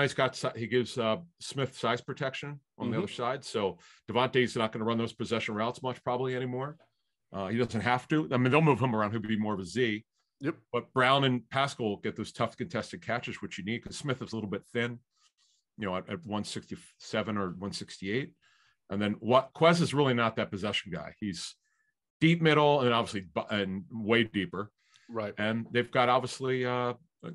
he gives Smith size protection on the other side. So Devontae's not going to run those possession routes much probably anymore. He doesn't have to. I mean, they'll move him around. He'll be more of a Z. Yep. But Brown and Pascal get those tough contested catches, which you need, because Smith is a little bit thin, at 167 or 168. And then Quez is really not that possession guy. He's deep middle and obviously and way deeper. Right. And they've got obviously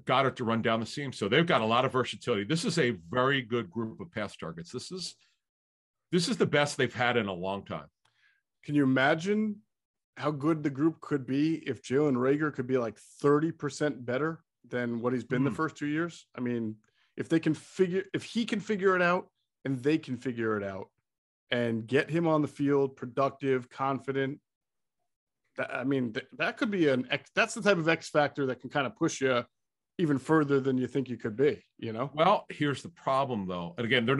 Goddard to run down the seam. So they've got a lot of versatility. This is a very good group of pass targets. This is the best they've had in a long time. Can you imagine how good the group could be if Jalen Reagor could be like 30% better than what he's been the first 2 years? I mean, if he can figure it out and they can figure it out and get him on the field, productive, confident, that could be that's the type of X factor that can kind of push you even further than you think you could be, Well, here's the problem though. And again, they're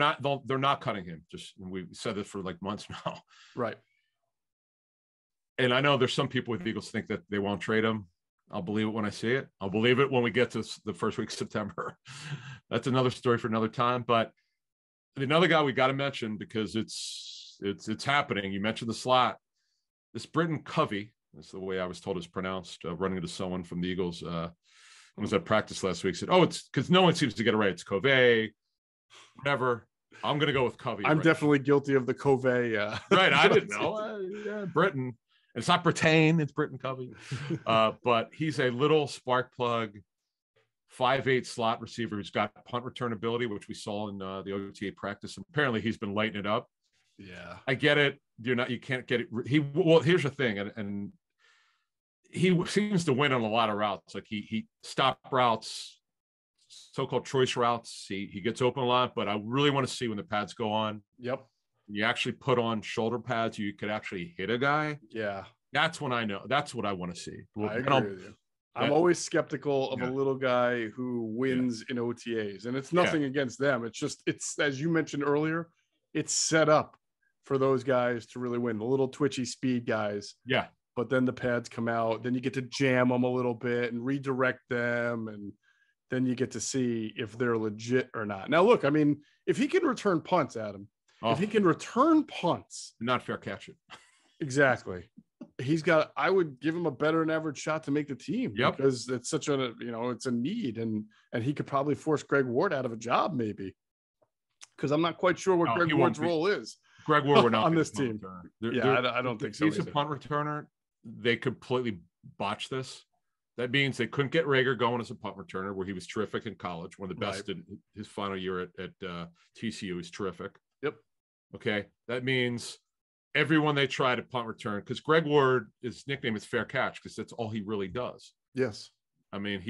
not cutting him. We've said this for like months now. Right. And I know there's some people with Eagles think that they won't trade him. I'll believe it when I see it. I'll believe it when we get to the first week of September. That's another story for another time. But another guy we got to mention, because it's happening. You mentioned the slot. This Britton Covey, that's the way I was told it's pronounced, running into someone from the Eagles. I was at practice last week, said, it's because no one seems to get it right. It's Covey, whatever. I'm going to go with Covey. I'm definitely guilty of the Covey. Right. I didn't know. Britton. It's not Brittain, it's Britton Covey. But he's a little spark plug, 5'8" slot receiver who's got punt return ability, which we saw in the OTA practice. And apparently he's been lighting it up. Yeah. I get it. You can't get it. Here's the thing. And he seems to win on a lot of routes. Like he stop routes, so-called choice routes. He gets open a lot, but I really want to see when the pads go on. Yep. You actually put on shoulder pads, you could actually hit a guy. Yeah. That's when I know. That's what I want to see. I agree with you. I'm always skeptical of a little guy who wins in OTAs. And it's nothing against them. It's as you mentioned earlier, it's set up for those guys to really win. The little twitchy speed guys. Yeah. But then the pads come out. Then you get to jam them a little bit and redirect them. And then you get to see if they're legit or not. Now, look, I mean, if he can return punts, Adam, if he can return punts, not fair catch it. Exactly. I would give him a better than average shot to make the team because it's such it's a need and he could probably force Greg Ward out of a job maybe. Because I'm not quite sure what Greg Ward's role is. Greg Ward would not on this team. I don't think so. He's a punt returner. They completely botched this. That means they couldn't get Reagor going as a punt returner, where he was terrific in college, one of the best in his final year at TCU. He's terrific. Yep. Okay. That means everyone they try to punt return, because Greg Ward, his nickname is Fair Catch, because that's all he really does. Yes. I mean,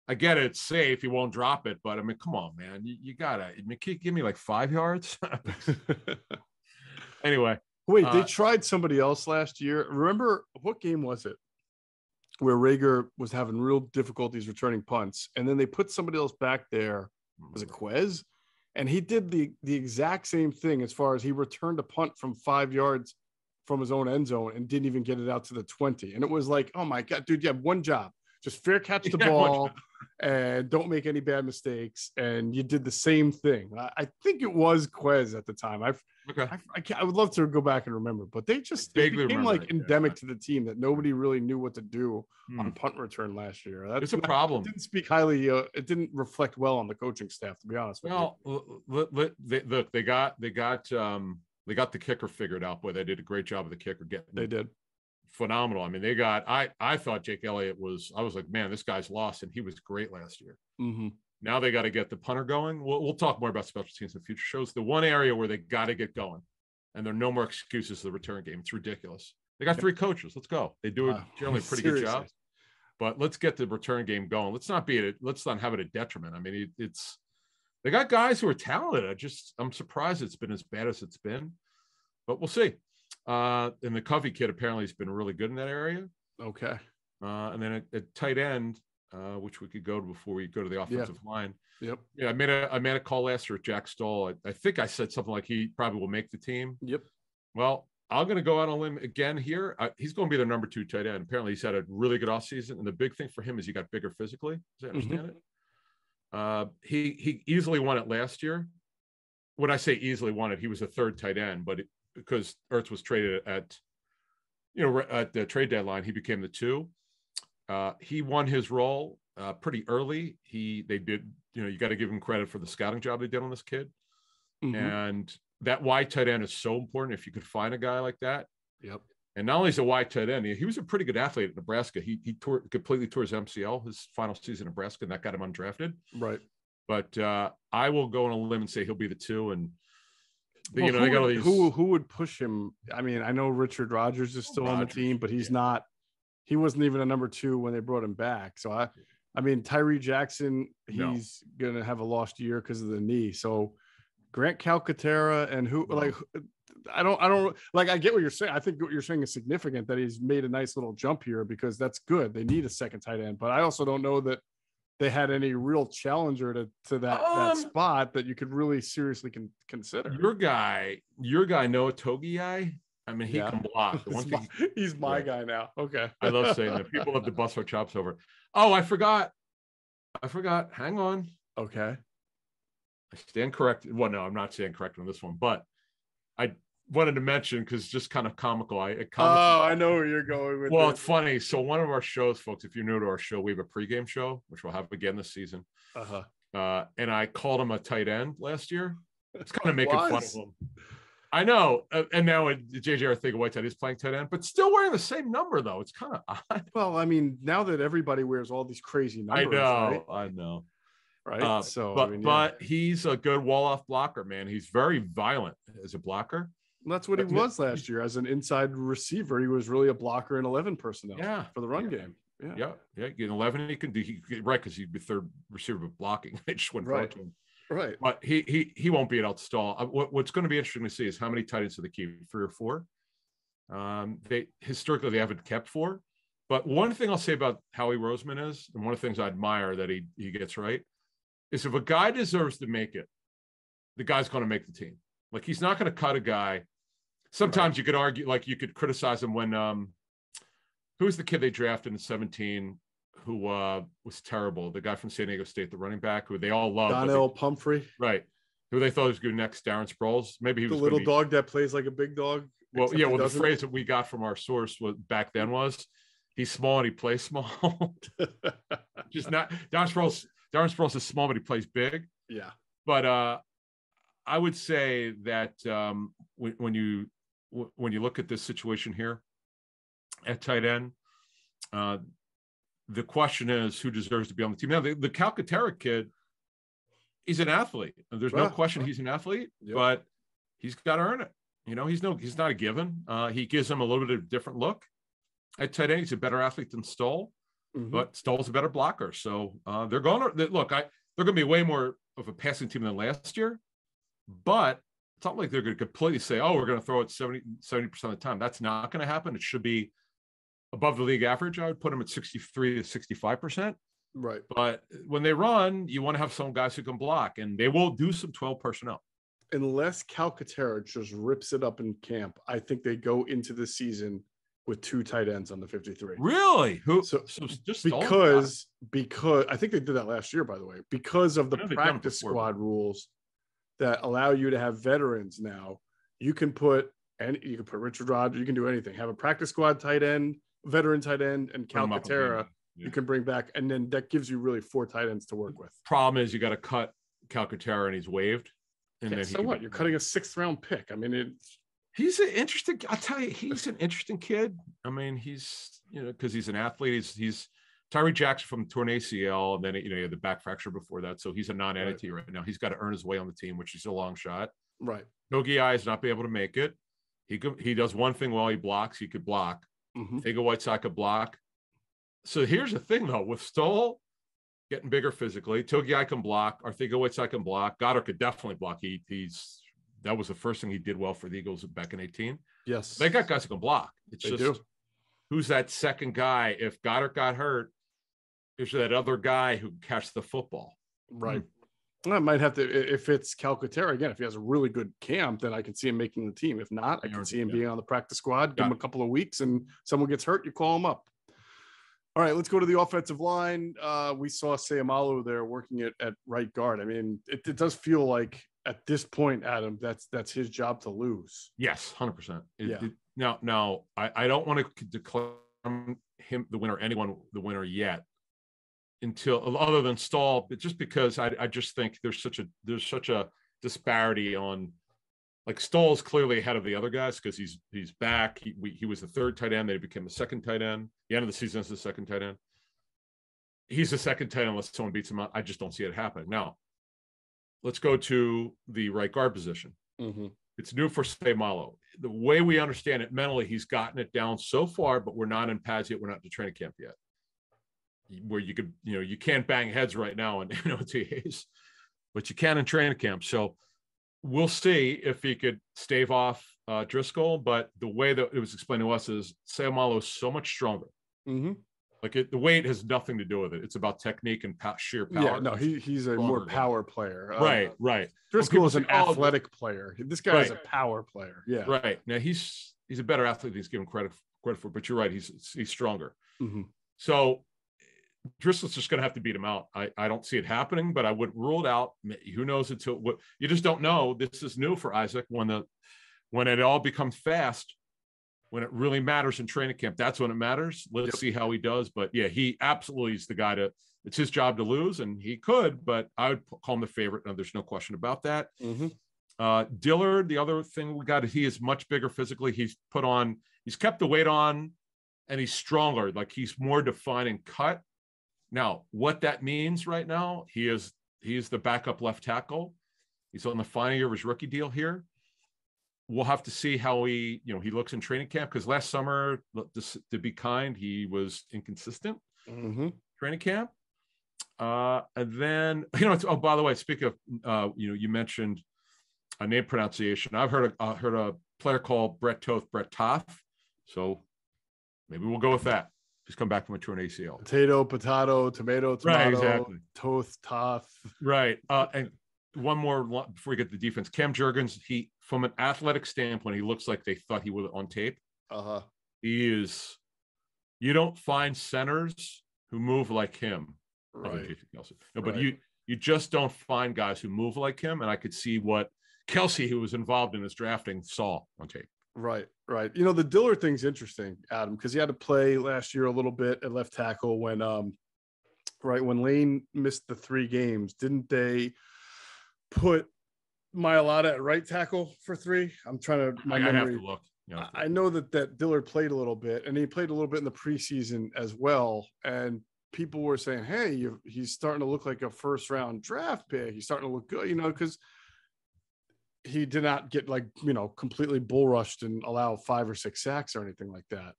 I get it, it's safe. He won't drop it, but I mean, come on, man. You gotta, can you give me like 5 yards? Anyway. Wait, they tried somebody else last year. Remember, what game was it where Reagor was having real difficulties returning punts? And then they put somebody else back there. Was it Quez? And he did the exact same thing as far as he returned a punt from 5 yards from his own end zone and didn't even get it out to the 20. And it was like, oh my God, dude, you have one job. Just fair catch the ball and don't make any bad mistakes. And you did the same thing. I think it was Quez at the time. I would love to go back and remember, but they became like endemic to the team that nobody really knew what to do on punt return last year. That's a problem. It didn't speak highly. It didn't reflect well on the coaching staff, to be honest with you. Look, they got the kicker figured out. Boy, they did a great job of the kicker getting. They did. Phenomenal. I mean, I thought Jake Elliott I was like, man, this guy's lost, and he was great last year. Mm-hmm. Now they got to get the punter going. We'll talk more about special teams in future shows. The one area where they got to get going, and there are no more excuses to the return game. It's ridiculous. They got 3 coaches. Let's go. They do generally a pretty good job. But let's get the return game going. Let's not have it a detriment. I mean, they got guys who are talented. I'm surprised it's been as bad as it's been, but we'll see. And the Covey kid apparently has been really good in that area. Okay. And then at tight end, which we could go to before we go to the offensive line. Yep. Yeah, I made a call last year with Jack Stoll. I think I said something like he probably will make the team. Yep. Well, I'm going to go out on a limb again here. He's going to be their number 2 tight end. Apparently, he's had a really good offseason. And the big thing for him is he got bigger physically, as I understand it. He easily won it last year. When I say easily won it, he was a 3rd tight end, but because Ertz was traded at the trade deadline, he became the 2. He won his role pretty early. They did, you got to give him credit for the scouting job they did on this kid. And that wide tight end is so important if you could find a guy like that. Yep. And not only is a wide tight end, he was a pretty good athlete at Nebraska. He completely tore his MCL his final season in Nebraska, and that got him undrafted. Right. But I will go on a limb and say he'll be the 2. And they got all these. Who would push him? I mean, I know Richard Rodgers is still on the team, but he's not. He wasn't even a number 2 when they brought him back. So I mean, Tyree Jackson, he's gonna have a lost year because of the knee. So Grant Calcaterra and I don't like. I get what you're saying. I think what you're saying is significant that he's made a nice little jump here because that's good. They need a second tight end, but I also don't know that they had any real challenger to that spot that you could really seriously consider. Your guy Noah Togiai. I mean, he can block. He's my guy now. Okay. I love saying that. People love to bust our chops over. Oh, I forgot. Hang on. Okay. I stand corrected. Well, no, I'm not standing corrected on this one, but I wanted to mention because just kind of comical. I know where you're going with. Well, it's funny. So one of our shows, folks, if you're new to our show, we have a pregame show, which we'll have again this season. And I called him a tight end last year. It's kind of making fun of him. I know. And now JJ Arthega-Whiteside is playing tight end, but still wearing the same number, though. It's kind of odd. Well, I mean, now that everybody wears all these crazy numbers. I know. Right. But he's a good wall-off blocker, man. He's very violent as a blocker. That's what he was last year as an inside receiver. He was really a blocker in 11 personnel for the run game. Yeah. In 11, he can do right because he'd be 3rd receiver of blocking. They just went right to him. Right. But he won't be out Stoll. What's going to be interesting to see is how many tight ends do they keep? 3 or 4? They historically they haven't kept 4. But one thing I'll say about Howie Roseman is, and one of the things I admire that he gets right, is if a guy deserves to make it, the guy's going to make the team. Like he's not going to cut a guy. Sometimes you could argue, like you could criticize him when who's the kid they drafted in 17 who was terrible? The guy from San Diego State, the running back, who they all love. Donnell Pumphrey. Right. Who they thought was good next, Darren Sproles. Maybe he was the little dog that plays like a big dog. Well, yeah. Well, the phrase that we got from our source back then was, "He's small and he plays small." Just not Darren Sproles is small, but he plays big. Yeah. But I would say that when you look at this situation here at tight end, the question is who deserves to be on the team. Now, the Calcaterra kid, he's an athlete. There's no question he's an athlete, but he's got to earn it. He's not a given. He gives him a little bit of a different look at tight end. He's a better athlete than Stoll, but Stoll's a better blocker. So they're going to be way more of a passing team than last year, but it's not like they're going to completely say, oh, we're going to throw it 70% of the time. That's not going to happen. It should be above the league average. I would put them at 63 to 65%. Right. But when they run, you want to have some guys who can block, and they will do some 12 personnel. Unless Calcaterra just rips it up in camp, I think they go into the season with 2 tight ends on the 53. Really? So just because I think they did that last year, by the way, because of the practice squad rules that allow you to have veterans now. You can put Richard Rodgers, you can do anything. Have a practice squad tight end, veteran tight end, and Calcaterra you can bring back, and then that gives you really 4 tight ends to work with. Problem is you got to cut Calcaterra and he's waived. And then so what? You're cutting a 6th round pick. I mean, he's an interesting. I'll tell you, he's an interesting kid. I mean, he's because he's an athlete. He's Tyree Jackson from torn ACL, and then he had the back fracture before that, so he's a non-entity right now. He's got to earn his way on the team, which is a long shot. Right. Nogi is not be able to make it. He does one thing while he blocks. He could block. Arthega-Whiteside could block. So here's the thing, though, with Stoll getting bigger physically, Togiai can block, Arthega-Whiteside can block, Goddard could definitely block. That was the first thing he did well for the Eagles back in 2018. Yes. They got guys who can block. Who's that second guy? If Goddard got hurt, is that other guy who can catch the football? Right. I might have to, if it's Calcaterra again, if he has a really good camp, then I can see him making the team. If not, I can see him being on the practice squad. Give him a couple of weeks, and someone gets hurt, you call him up. All right, let's go to the offensive line. We saw Seumalo there working at right guard. I mean, it does feel like at this point, Adam, that's his job to lose. Yes, 100%. Now, I don't want to declare him the winner, anyone the winner yet, until other than Stoll, but just because I just think there's such a disparity on, like, Stoll's clearly ahead of the other guys because he's back. He was the third tight end. Then he became the second tight end. The end of the season is the second tight end. He's the second tight end unless someone beats him out. I just don't see it happening. Now, let's go to the right guard position. Mm-hmm. It's new for Seumalo. The way we understand it mentally, he's gotten it down so far, but we're not in pads yet. We're not in the training camp yet, where you could, you can't bang heads right now in OTAs, but you can in training camp. So we'll see if he could stave off Driscoll. But the way that it was explained to us is Seumalo is so much stronger. Mm-hmm. Like the weight has nothing to do with it. It's about technique and sheer power. Yeah, no, he's a more power player. Right. Driscoll is an athletic player. This guy is a power player. Yeah. Right. Now he's a better athlete than he's given credit for, but you're right. He's stronger. Mm-hmm. So Driscoll's just going to have to beat him out. I don't see it happening, but I wouldn't rule it out. Who knows until what you just don't know. This is new for Isaac when it all becomes fast. When it really matters in training camp, that's when it matters. Let's see how he does. But yeah, he absolutely is the guy it's his job to lose, and he could, but I would call him the favorite. No, there's no question about that. Mm-hmm. Dillard, the other thing we got, he is much bigger physically. He's kept the weight on, and he's stronger. Like, he's more defined and cut. Now, what that means right now, he is the backup left tackle. He's on the final year of his rookie deal here. We'll have to see how he looks in training camp, because last summer, to be kind, he was inconsistent. Mm-hmm. Training camp. And then, by the way, speaking of, you mentioned a name pronunciation. I've heard a player called Brett Toth. So maybe we'll go with that. He's come back from a torn ACL. Potato, tomato. Right, exactly. Toth. Right. And one more before we get to the defense. Cam Jurgens, from an athletic standpoint, he looks like they thought he was on tape. Uh-huh. He is. You don't find centers who move like him. Right. No, but you just don't find guys who move like him. And I could see what Kelsey, who was involved in his drafting, saw on tape. Right. The Dillard thing's interesting, Adam, because he had to play last year a little bit at left tackle when Lane missed the 3 games. Didn't they put Mailata at right tackle for 3? I'm trying to. I have to look. I know that Dillard played a little bit, and he played a little bit in the preseason as well. And people were saying, "Hey, he's starting to look like a first-round draft pick. He's starting to look good," because he did not get completely bull rushed and allow 5 or 6 sacks or anything like that.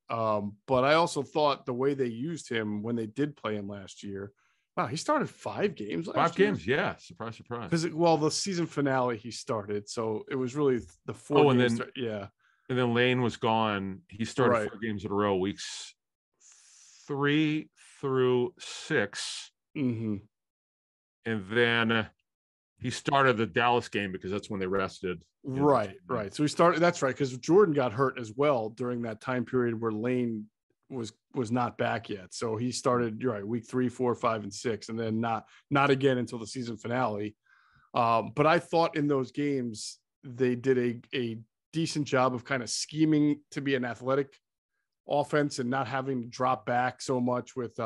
But I also thought the way they used him when they did play him last year. Wow, he started 5 games last year. 5 games, yeah. Surprise. Because the season finale he started, so it was really the 4 games. And then Lane was gone. He started 4 games in a row, weeks 3 through 6. Mm-hmm. And then he started the Dallas game because that's when they rested. Right. So he started. That's right, because Jordan got hurt as well during that time period where Lane was not back yet. So he started, you're right, week 3, 4, 5, and 6, and then not again until the season finale. But I thought in those games they did a decent job of kind of scheming to be an athletic offense and not having to drop back so much with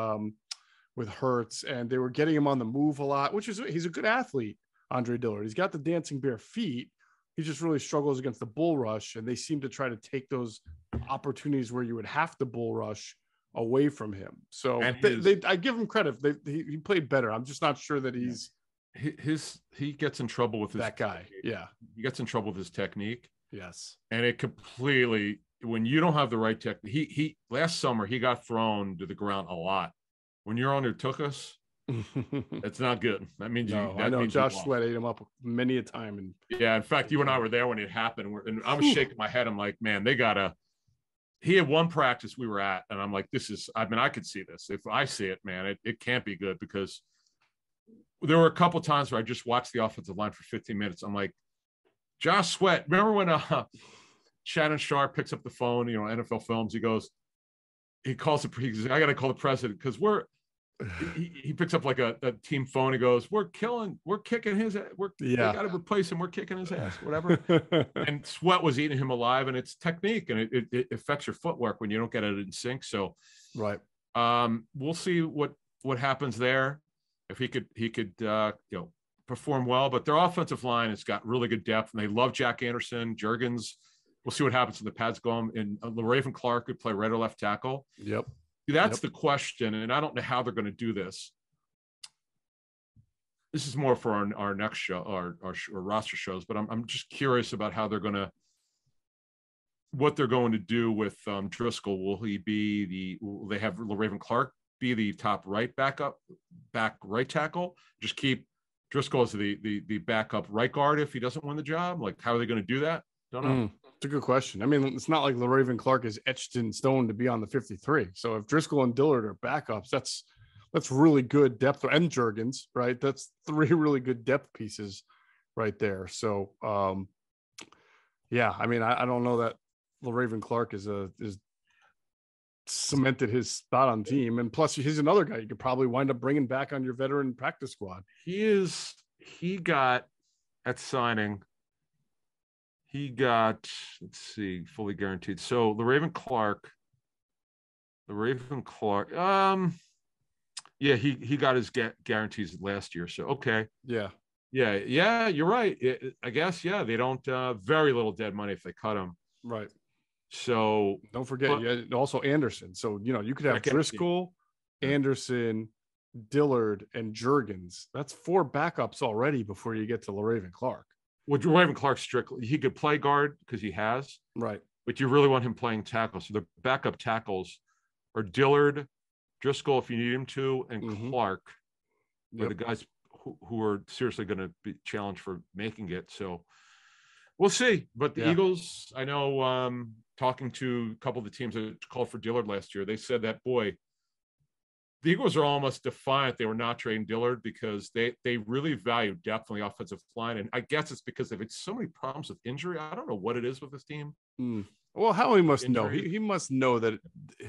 Hurts, and they were getting him on the move a lot, he's a good athlete, Andre Dillard. He's got the dancing bare feet. He just really struggles against the bull rush, and they seem to try to take those opportunities where you would have to bull rush away from him. So I give him credit. He played better. I'm just not sure that he's he gets in trouble with that guy. Technique. Yeah, he gets in trouble with his technique. Yes, and it completely, when you don't have the right technique. He last summer he got thrown to the ground a lot. When you're on your tuchus, it's not good. That means I know Josh Sweat ate him up many a time. And yeah, in fact, you and I were there when it happened. And I was shaking my head. I'm like, man, he had one practice we were at, and I'm like, I could see this. If I see it, man, it can't be good, because there were a couple of times where I just watched the offensive line for 15 minutes. I'm like, Josh Sweat. Remember when Shannon Sharp picks up the phone, NFL Films, he calls he says, I got to call the president because he picks up like a team phone. He goes, we're kicking his ass. They got to replace him. We're kicking his ass, whatever. And Sweat was eating him alive, and it's technique, and it affects your footwork when you don't get it in sync. So, right. We'll see what happens there. If he could perform well, but their offensive line has got really good depth, and they love Jack Anderson, Jurgens. We'll see what happens when the pads go on. And LaRaven Clark could play right or left tackle. Yep. That's the question, and I don't know how they're going to do this. This is more for our next show, our roster shows, but I'm just curious about how what they're going to do with Driscoll. Will they have LaRaven Clark be the top back right tackle? Just keep Driscoll as the backup right guard if he doesn't win the job? Like, how are they going to do that? Don't know. It's a good question. I mean, it's not like LaRaven Clark is etched in stone to be on the 53. So if Driscoll and Dillard are backups, that's really good depth, and Jurgens, right? That's 3 really good depth pieces right there. So, yeah, I mean, I don't know that LaRaven Clark is cemented his spot on team, and plus he's another guy you could probably wind up bringing back on your veteran practice squad. He got at signing. He got, let's see, fully guaranteed. So LaRaven Clark, yeah, he got his guarantees last year. So, okay. Yeah, you're right. I guess, they don't, very little dead money if they cut him. Right. So don't forget, also Anderson. So, you could have Driscoll, Anderson, Dillard, and Jurgens. That's 4 backups already before you get to LaRaven Clark. Well, LaRaven Clark strictly, he could play guard because he has. Right. But you really want him playing tackle. So the backup tackles are Dillard, Driscoll if you need him to, and Clark are the guys who are seriously going to be challenged for making it. So we'll see. But the Eagles, I know, talking to a couple of the teams that called for Dillard last year, they said that, boy, the Eagles are almost defiant they were not trading Dillard because they really value depth on the offensive line. And I guess it's because they've had so many problems with injury. I don't know what it is with this team. Well, Howie must know. He must know that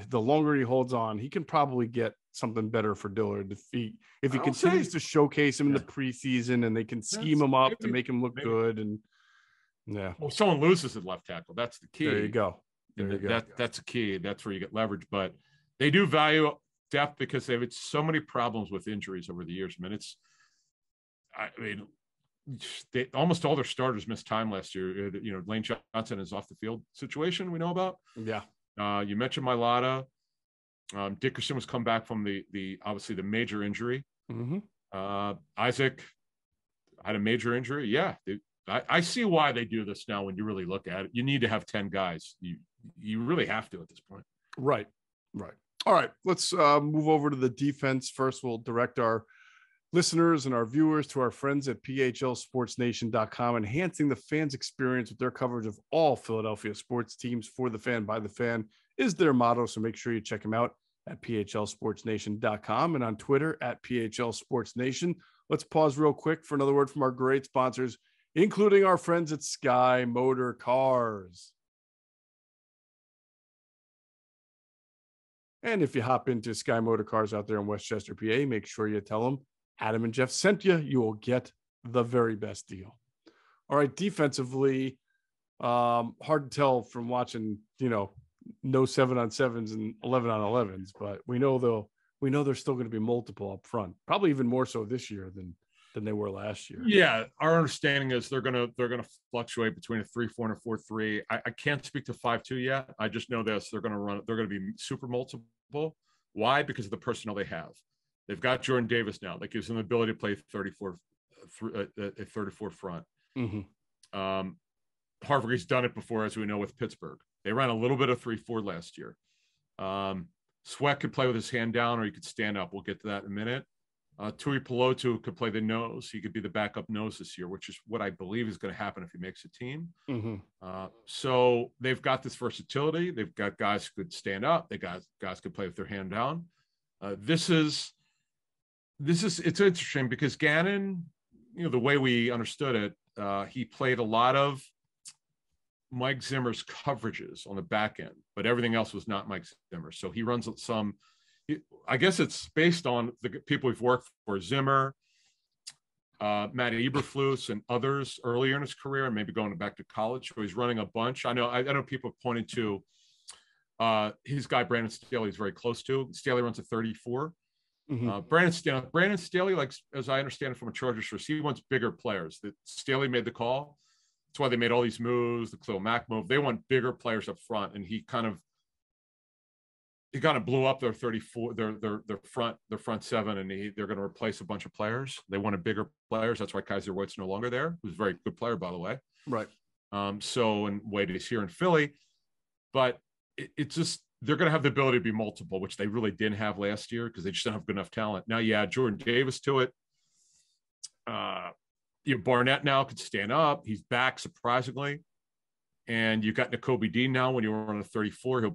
the longer he holds on, he can probably get something better for Dillard if he continues to showcase him in the preseason, and they can scheme him up to make him look good. And well, if someone loses at left tackle, that's the key. There you go. That's a key. That's where you get leverage. But they do value depth because they've had so many problems with injuries over the years. They almost all their starters missed time last year. Lane Johnson is off the field situation we know about. Yeah. You mentioned Mailata. Dickerson was come back from the obviously the major injury. Isaac had a major injury. Yeah. I see why they do this now. When you really look at it, you need to have 10 guys. You really have to at this point. Right. All right, let's move over to the defense. First, we'll direct our listeners and our viewers to our friends at phlsportsnation.com. Enhancing the fans' experience with their coverage of all Philadelphia sports teams for the fan, by the fan is their motto. So make sure you check them out at phlsportsnation.com and on Twitter at phlsportsnation. Let's pause real quick for another word from our great sponsors, including our friends at Sky Motor Cars. And if you hop into Sky Motor Cars out there in Westchester, PA, make sure you tell them Adam and Geoff sent you. You will get the very best deal. All right, defensively, hard to tell from watching, no 7-on-7s and 11-on-11s, but we know there's still going to be multiple up front, probably even more so this year than they were last year. Yeah, our understanding is they're gonna fluctuate between a 3-4 and a 4-3. I can't speak to 5-2 yet. I just know this: they're gonna be super multiple. Why? Because of the personnel they have. They've got Jordan Davis now. That gives them the ability to play 34 front. Harvey's done it before, as we know, with Pittsburgh. They ran a little bit of 3-4 last year. Sweat could play with his hand down, or he could stand up. We'll get to that in a minute. Tui Pelotu could play the nose. He could be the backup nose this year, which is what I believe is going to happen if he makes a team. So they've got this versatility. They've got guys who could stand up. They got guys who could play with their hand down. This is it's interesting because Gannon, the way we understood it, he played a lot of Mike Zimmer's coverages on the back end, but everything else was not Mike Zimmer. So he runs some, I guess it's based on the people we've worked for, Zimmer, Matt Eberflus, and others earlier in his career, and maybe going back to college. So he's running a bunch. I know people have pointed to his guy, Brandon Staley, is very close to. Staley runs a 34. Brandon Staley, like, as I understand it from a Chargers source, he wants bigger players. That Staley made the call. That's why they made all these moves, the Khalil Mack move. They want bigger players up front, and he kind of blew up their 34, their front seven, and they're going to replace a bunch of players. They wanted bigger players. That's why Kaiser White's no longer there. Who's a very good player, by the way. Right. So, and Wade is here in Philly, but it's just, they're going to have the ability to be multiple, which they really didn't have last year because they just don't have good enough talent. Now you add Jordan Davis to it. Barnett now could stand up. He's back, surprisingly. And you've got Nakobe Dean now. When you run a 34,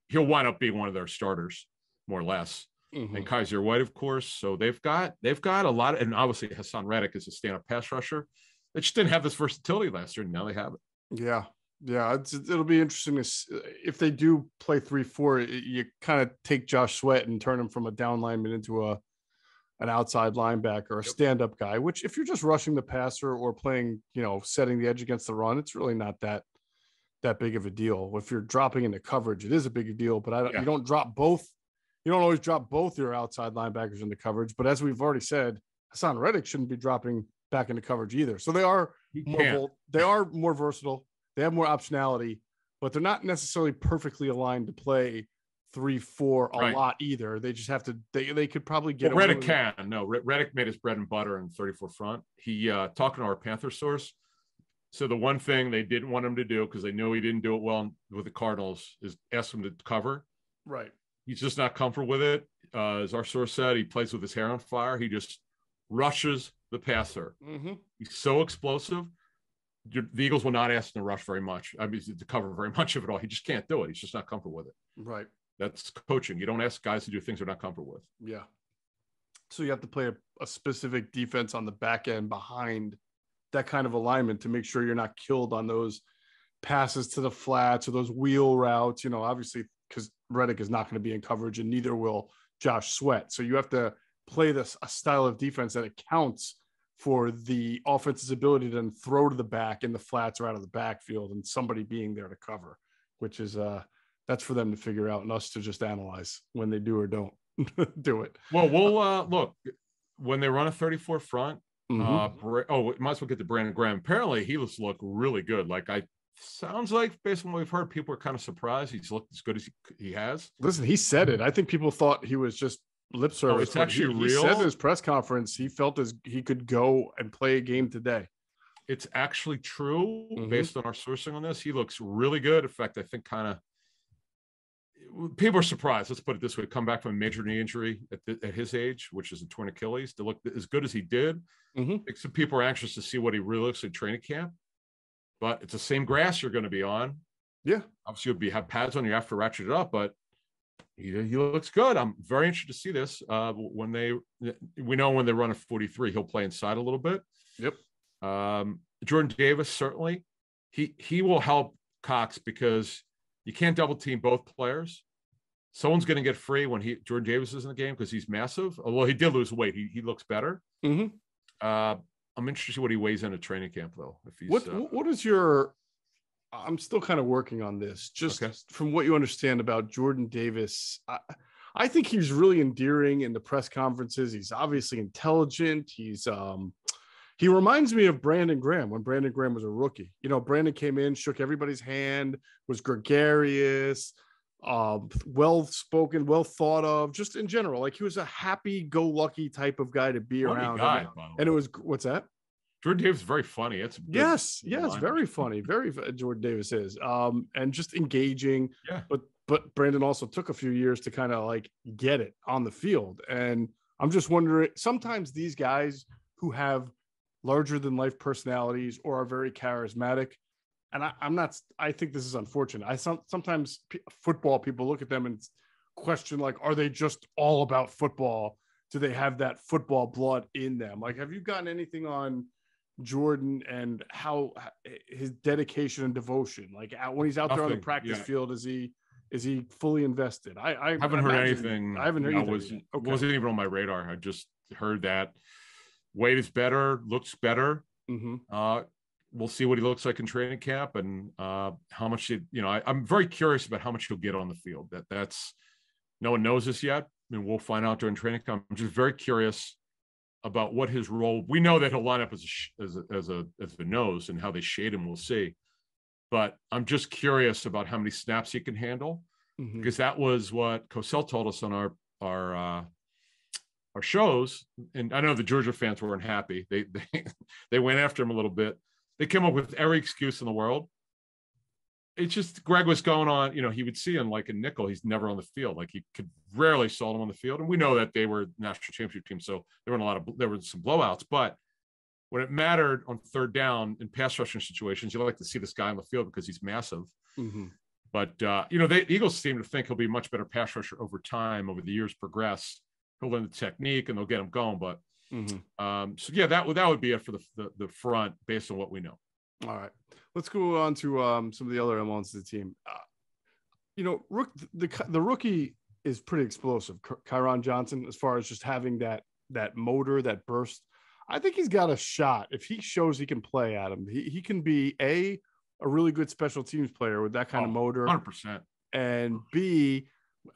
he'll wind up being one of their starters, more or less. And Kaiser White, of course. So they've got a lot of, and obviously Hassan Reddick is a stand-up pass rusher. They just didn't have this versatility last year, and now they have it. Yeah. It'll be interesting if they do play 3-4. You kind of take Josh Sweat and turn him from a down lineman into an outside linebacker, a stand-up guy, which if you're just rushing the passer or playing, setting the edge against the run, it's really not that big of a deal. If you're dropping into coverage, it is a big deal, but you don't drop both. You don't always drop both your outside linebackers into coverage. But as we've already said, Hassan Reddick shouldn't be dropping back into coverage either. So they are more versatile. They have more optionality, but they're not necessarily perfectly aligned to play 3-4 a lot either. They just have to. They could probably get. Well, Reddick can. No, Reddick made his bread and butter in 34 front. He talking to our Panther source. So the one thing they didn't want him to do, because they knew he didn't do it well with the Cardinals, is ask him to cover. Right. He's just not comfortable with it. As our source said, he plays with his hair on fire. He just rushes the passer. He's so explosive. The Eagles will not ask him to rush very much. I mean, to cover very much of it all. He just can't do it. He's just not comfortable with it. Right. That's coaching. You don't ask guys to do things they're not comfortable with. Yeah. So you have to play a specific defense on the back end behind that kind of alignment to make sure you're not killed on those passes to the flats or those wheel routes, obviously, because Reddick is not going to be in coverage and neither will Josh Sweat. So you have to play a style of defense that accounts for the offense's ability to then throw to the back in the flats or out of the backfield and somebody being there to cover, which is that's for them to figure out and us to just analyze when they do or don't do it. Well, we'll look when they run a 34 front. We might as well get to Brandon Graham. Apparently, he looked really good. Sounds like based on what we've heard, people are kind of surprised he's looked as good as he has. Listen, he said it. I think people thought he was just lip service. It's actually real. He said in his press conference he felt as he could go and play a game today. It's actually true based on our sourcing on this. He looks really good. In fact, I think people are surprised. Let's put it this way: come back from a major knee injury at his age, which is a torn Achilles, to look as good as he did. Some people are anxious to see what he really looks like in training camp. But it's the same grass you're going to be on. Yeah, obviously you'll have pads on. You have to ratchet it up, but he looks good. I'm very interested to see this. We know when they run a 43, he'll play inside a little bit. Yep. Jordan Davis, certainly. He will help Cox because you can't double team both players. Someone's going to get free when Jordan Davis is in the game because he's massive. Although he did lose weight, he looks better. I'm interested to see what he weighs in at training camp, though. If he's what is your? I'm still kind of working on this. Just from what you understand about Jordan Davis, I think he's really endearing in the press conferences. He's obviously intelligent. He reminds me of Brandon Graham when Brandon Graham was a rookie. Brandon came in, shook everybody's hand, was gregarious, well-spoken, well thought of, just in general. Like he was a happy-go-lucky type of guy to be around. And it was, what's that? Jordan Davis is very funny. Yes, very funny. Jordan Davis is, and just engaging. Yeah. But Brandon also took a few years to kind of get it on the field. And I'm just wondering, sometimes these guys who have larger than life personalities or are very charismatic, and I think this is unfortunate. Sometimes football people look at them and question, are they just all about football? do they have that football blood in them? Like, have you gotten anything on Jordan and how his dedication and devotion, like when he's out there on the practice field, is he fully invested? I haven't heard anything. I haven't heard anything. Wasn't even on my radar. I just heard that weight is better, looks better. We'll see what he looks like in training camp and how much I'm very curious about how much he'll get on the field. That's no one knows this yet. I mean, we'll find out during training camp. I'm just very curious about what his role. We know that he'll line up as a nose, and how they shade him, we'll see. But I'm just curious about how many snaps he can handle, because that was what Cosell told us on our shows. And I know the Georgia fans weren't happy. They went after him a little bit. They came up with every excuse in the world. It's just Greg was going on, he would see him like a nickel. He's never on the field. Like, he could rarely saw him on the field. And we know that they were national championship team. So there were some blowouts, but when it mattered on third down in pass rushing situations, you like to see this guy on the field because he's massive. But, the Eagles seem to think he'll be a much better pass rusher over time, over the years progress. He'll learn the technique and they'll get him going. But so yeah, that would be it for the front based on what we know. All right, let's go on to some of the other elements of the team. The rookie is pretty explosive, Kyron Johnson, as far as just having that motor, that burst. I think he's got a shot. If he shows he can play at him, he can be a really good special teams player with that kind of motor, 100%. And B,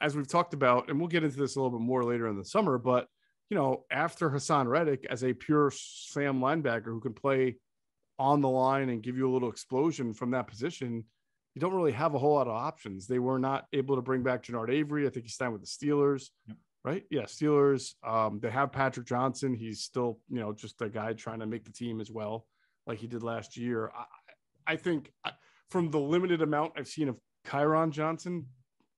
as we've talked about, and we'll get into this a little bit more later in the summer, but after Hassan Reddick as a pure Sam linebacker who can play on the line and give you a little explosion from that position, you don't really have a whole lot of options. They were not able to bring back Jannard Avery. I think he signed with the Steelers, right? Yeah, Steelers. They have Patrick Johnson. He's still, just a guy trying to make the team as well, like he did last year. I think from the limited amount I've seen of Kyron Johnson,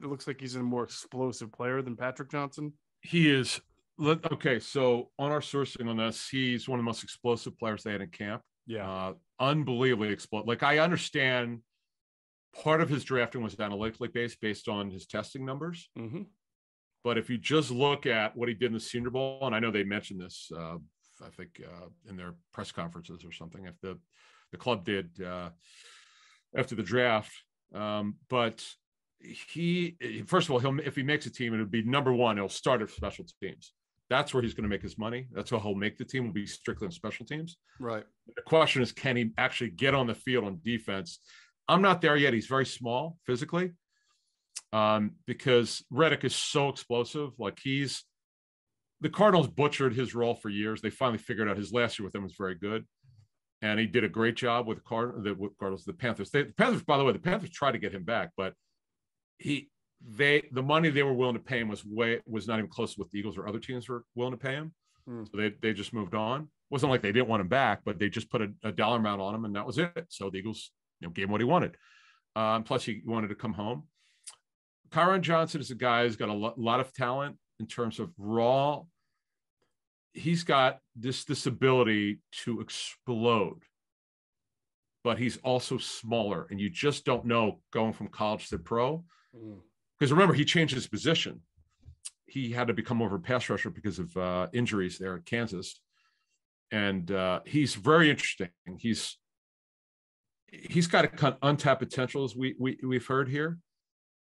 it looks like he's a more explosive player than Patrick Johnson. He is. Okay, so on our sourcing on this, he's one of the most explosive players they had in camp. Yeah. Unbelievably explosive. Like, I understand part of his drafting was analytically based on his testing numbers. But if you just look at what he did in the Senior Bowl, and I know they mentioned this, I think in their press conferences or something, if the club did after the draft. But he, first of all, if he makes a team, it would be number one, he'll start at special teams. That's where he's going to make his money. That's how he'll make the team, will be strictly on special teams. Right. The question is, can he actually get on the field on defense? I'm not there yet. He's very small physically, because Reddick is so explosive. Like, the Cardinals butchered his role for years. They finally figured out his last year with him was very good. And he did a great job with the Panthers. The Panthers, by the way, the Panthers tried to get him back, but the money they were willing to pay him was not even close to what the Eagles or other teams were willing to pay him. So they just moved on. It wasn't like they didn't want him back, but they just put a dollar amount on him, and that was it. So the Eagles, gave him what he wanted. Plus, he wanted to come home. Kyron Johnson is a guy who's got a lot of talent in terms of raw. He's got this ability to explode, but he's also smaller, and you just don't know going from college to pro. Because remember, he changed his position. He had to become more of a pass rusher because of injuries there at Kansas. And he's very interesting. He's got a untapped potential, as we've heard here.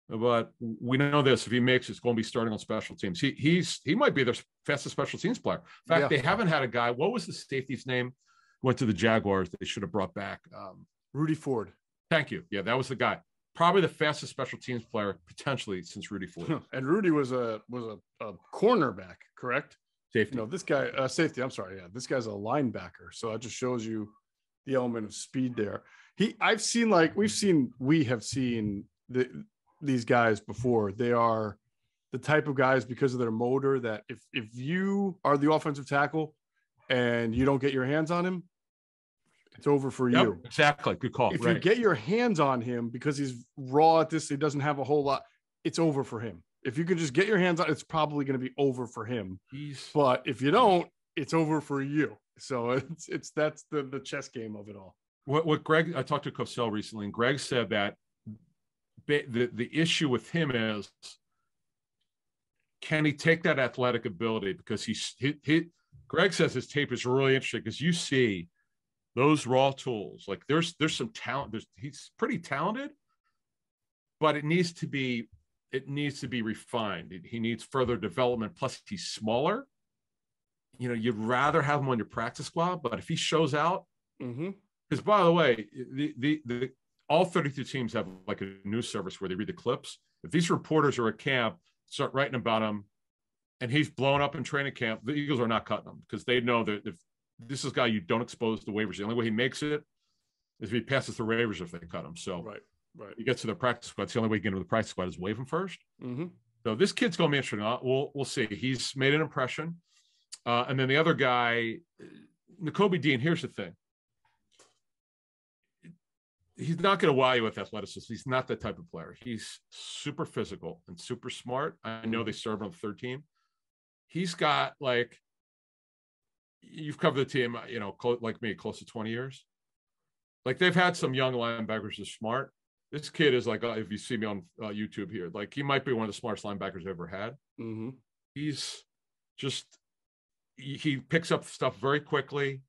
But we know this: if he makes it, it's going to be starting on special teams. He might be their fastest special teams player. In fact, they haven't had a guy. What was the safety's name? Went to the Jaguars. They should have brought back Rudy Ford. Thank you. Yeah, that was the guy. Probably the fastest special teams player potentially since Rudy Ford. And Rudy was a cornerback, correct? Safety. No, this guy safety. I'm sorry. Yeah, this guy's a linebacker. So that just shows you the element of speed there. We have seen these guys before. They are the type of guys, because of their motor, that if you are the offensive tackle and you don't get your hands on him, it's over for you. Exactly. Good call. If you get your hands on him because he's raw at this, he doesn't have a whole lot, it's over for him. If you can just get your hands on, it's probably going to be over for him. But if you don't, it's over for you. So that's the chess game of it all. What Greg, I talked to Cosell recently, and Greg said that the issue with him is can he take that athletic ability? Because Greg says his tape is really interesting because you see those raw tools. Like there's some talent. He's pretty talented, but it needs to be refined. He needs further development. Plus, he's smaller. You know, you'd rather have him on your practice squad, but if he shows out, because by the way, the all 32 teams have like a news service where they read the clips. If these reporters are at camp, start writing about him, and he's blown up in training camp, the Eagles are not cutting him because they know that if this is a guy you don't expose to waivers, the only way he makes it is if he passes the waivers if they cut him. So right. He gets to the practice squad. It's the only way he can get into the practice squad is waive him first. Mm-hmm. So this kid's going to be interesting. We'll see. He's made an impression. And then the other guy, Nakobe Dean, here's the thing. He's not going to wow you with athleticism. He's not that type of player. He's super physical and super smart. I know they serve on the third team. He's got, like, you've covered the team, you know, like me, close to 20 years. Like, they've had some young linebackers who are smart. This kid is like, if you see me on YouTube here, like, he might be one of the smartest linebackers I've ever had. Mm-hmm. He's just, he picks up stuff very quickly.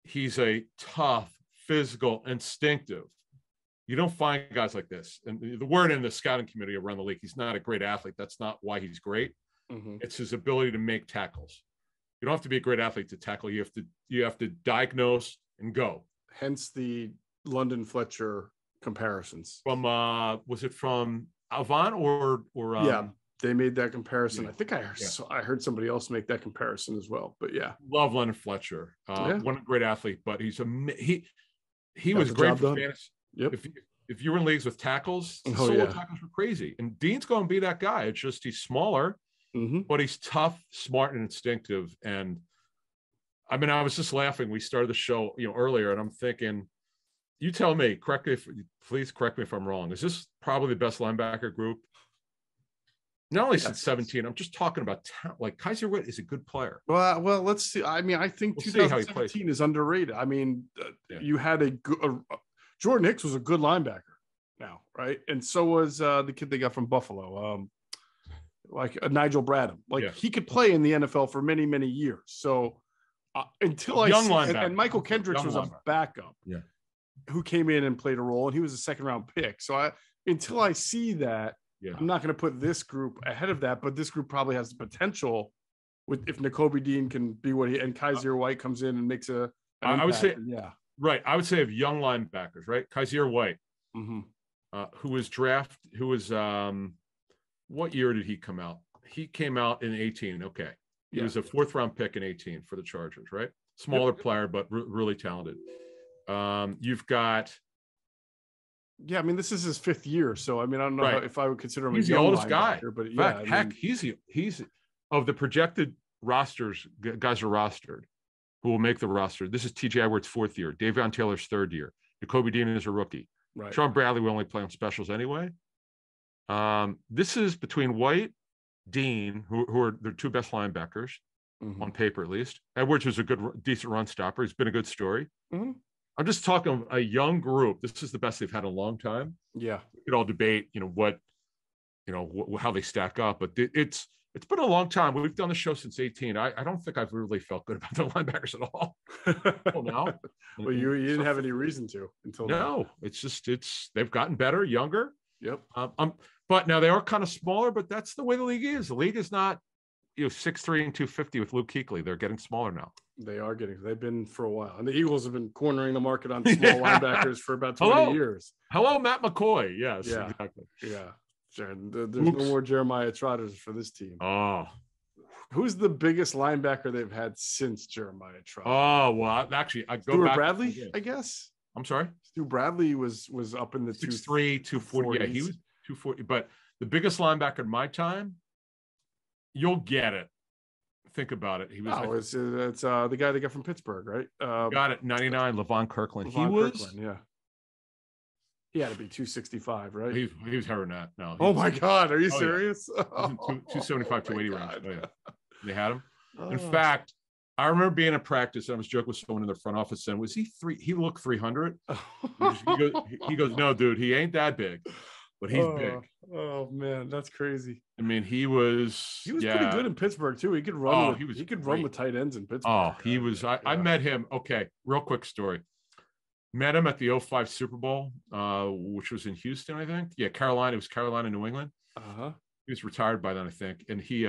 He's a tough, physical, instinctive. You don't find guys like this. And the word in the scouting community around the league, he's not a great athlete. That's not why he's great. Mm-hmm. It's his ability to make tackles. You don't have to be a great athlete to tackle. You have to diagnose and go. Hence the London Fletcher comparisons. From was it from Avant or yeah, they made that comparison. Yeah. I think I heard somebody else make that comparison as well. But yeah, love London Fletcher. One a great athlete, but he was great for fantasy. Yep. If you were in leagues with tackles, tackles were crazy. And Dean's going to be that guy. It's just he's smaller, but he's tough, smart, and instinctive. And I mean, I was just laughing. We started the show, earlier, and I'm thinking, you tell me, please correct me if I'm wrong. Is this probably the best linebacker group? Not only since 17, I'm just talking about talent. Like, Kaiser Whitt is a good player. Well, let's see. I mean, I think 2017 is underrated. I mean, you had Jordan Hicks was a good linebacker now, right? And so was the kid they got from Buffalo, Nigel Bradham. He could play in the NFL for many, many years. So until and Michael Kendricks was a backup, who came in and played a role, and he was a second-round pick. So until I see that. Yeah. I'm not going to put this group ahead of that, but this group probably has the potential if Nakobe Dean can be what and Kaiser White comes in and makes I would say, right. I would say of young linebackers, right? Kaiser White, who was what year did he come out? He came out in 18. Okay. He was a 4th round pick in 18 for the Chargers, right? Smaller player, but really talented. You've got, I mean, this is his 5th year, so I mean, I don't know if I would consider him he's the oldest guy. But he's of the projected rosters, guys are rostered who will make the roster. This is T.J. Edwards' 4th year, Davion Taylor's 3rd year, Nakobe Dean is a rookie. Right. Sean Bradley will only play on specials anyway. This is between White, Dean, who are their 2 best linebackers on paper at least. Edwards was a decent run stopper. He's been a good story. I'm just talking a young group. This is the best they've had in a long time. Yeah. We could all debate, how they stack up, but it's been a long time. We've done the show since 18. I don't think I've really felt good about the linebackers at all. Well, now. Well, you didn't have any reason to until now. No, they've gotten better, younger. Yep. But now they are kind of smaller, but that's the way the league is. The league is not, 6'3" and 250 with Luke Kuechly. They're getting smaller now. They've been for a while. And the Eagles have been cornering the market on small linebackers for about 20 years. Hello, Matt McCoy. Yes, exactly. Yeah. There's no more Jeremiah Trotters for this team. Oh. Who's the biggest linebacker they've had since Jeremiah Trotter? Oh, well, actually, I go Stuart back. Bradley, I guess. I'm sorry? Stu Bradley was up in the 6'3", 240. Yeah, he was 240. But the biggest linebacker in my time, you'll get it. Think about it. He was. It's the guy they got from Pittsburgh, right? Got it. 99, Levon Kirkland. He had to be 265, right? He was higher that. No. Oh my God, are you serious? Yeah. 275, 280 range. Oh yeah, they had him. In fact, I remember being in practice and I was joking with someone in the front office saying, "Was he 3? He looked 300." He goes, "No, dude, he ain't that big." but he's big. Oh man, that's crazy. I mean, he was pretty good in Pittsburgh too. He could run run with tight ends in Pittsburgh. Oh, he was. I met him. Okay, real quick story. Met him at the 05 Super Bowl, which was in Houston, I think. Yeah, Carolina. It was Carolina, New England. He was retired by then, I think. And he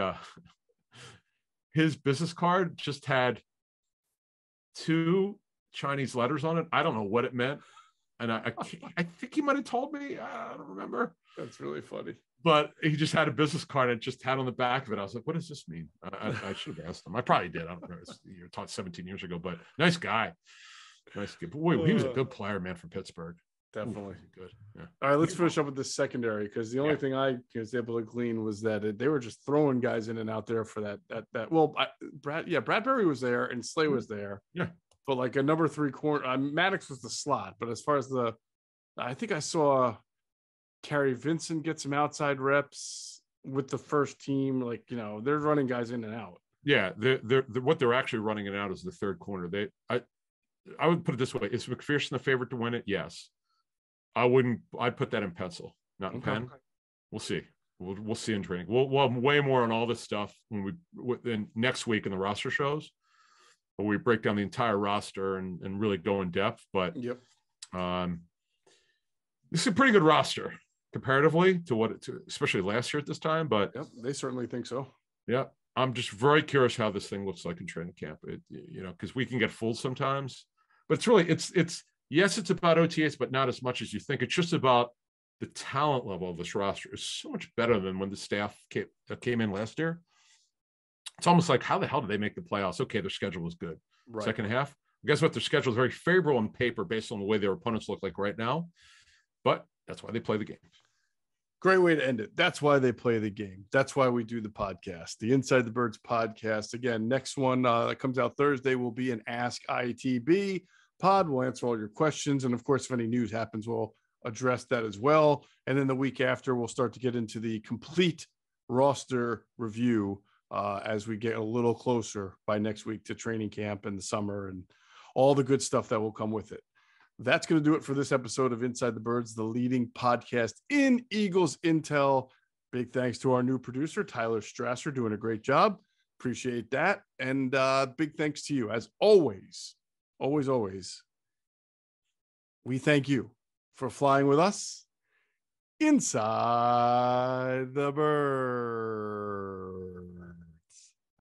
his business card just had 2 Chinese letters on it. I don't know what it meant. And I think he might have told me. I don't remember. That's really funny. But he just had a business card and just had on the back of it. I was like, what does this mean? I should have asked him. I probably did. I don't know. You were taught 17 years ago, but nice guy. Nice kid. Boy, he was a good player, man, from Pittsburgh. Definitely. Good. Yeah. All right, let's finish up with this secondary, because the only thing I was able to glean was that they were just throwing guys in and out there for that. Well, Bradbury was there and Slay was there. Yeah. But like a number 3 corner, Maddox was the slot. But as far as I think I saw Kerry Vincent get some outside reps with the first team. Like, they're running guys in and out. Yeah. They're what they're actually running in and out is the third corner. I would put it this way. Is McPherson the favorite to win it? Yes. I'd put that in pencil, not in pen. We'll see. We'll see in training. We'll have way more on all this stuff when next week in the roster shows, where we break down the entire roster and really go in depth. But this is a pretty good roster comparatively to especially last year at this time. But they certainly think so. Yeah. I'm just very curious how this thing looks like in training camp. Because we can get fooled sometimes, but it's really, yes, it's about OTAs, but not as much as you think. It's just about the talent level of this roster is so much better than when the staff came in last year. It's almost like, how the hell did they make the playoffs? Okay, their schedule was good. Right. Second half. Guess what? Their schedule is very favorable on paper based on the way their opponents look like right now. But that's why they play the game. Great way to end it. That's why they play the game. That's why we do the podcast, the Inside the Birds podcast. Again, next one that comes out Thursday will be an Ask ITB pod. We'll answer all your questions. And of course, if any news happens, we'll address that as well. And then the week after, we'll start to get into the complete roster review as we get a little closer by next week to training camp and the summer and all the good stuff that will come with it. That's going to do it for this episode of Inside the Birds, the leading podcast in Eagles Intel. Big thanks to our new producer, Tyler Strasser, doing a great job. Appreciate that. And big thanks to you. As always, we thank you for flying with us inside the Birds.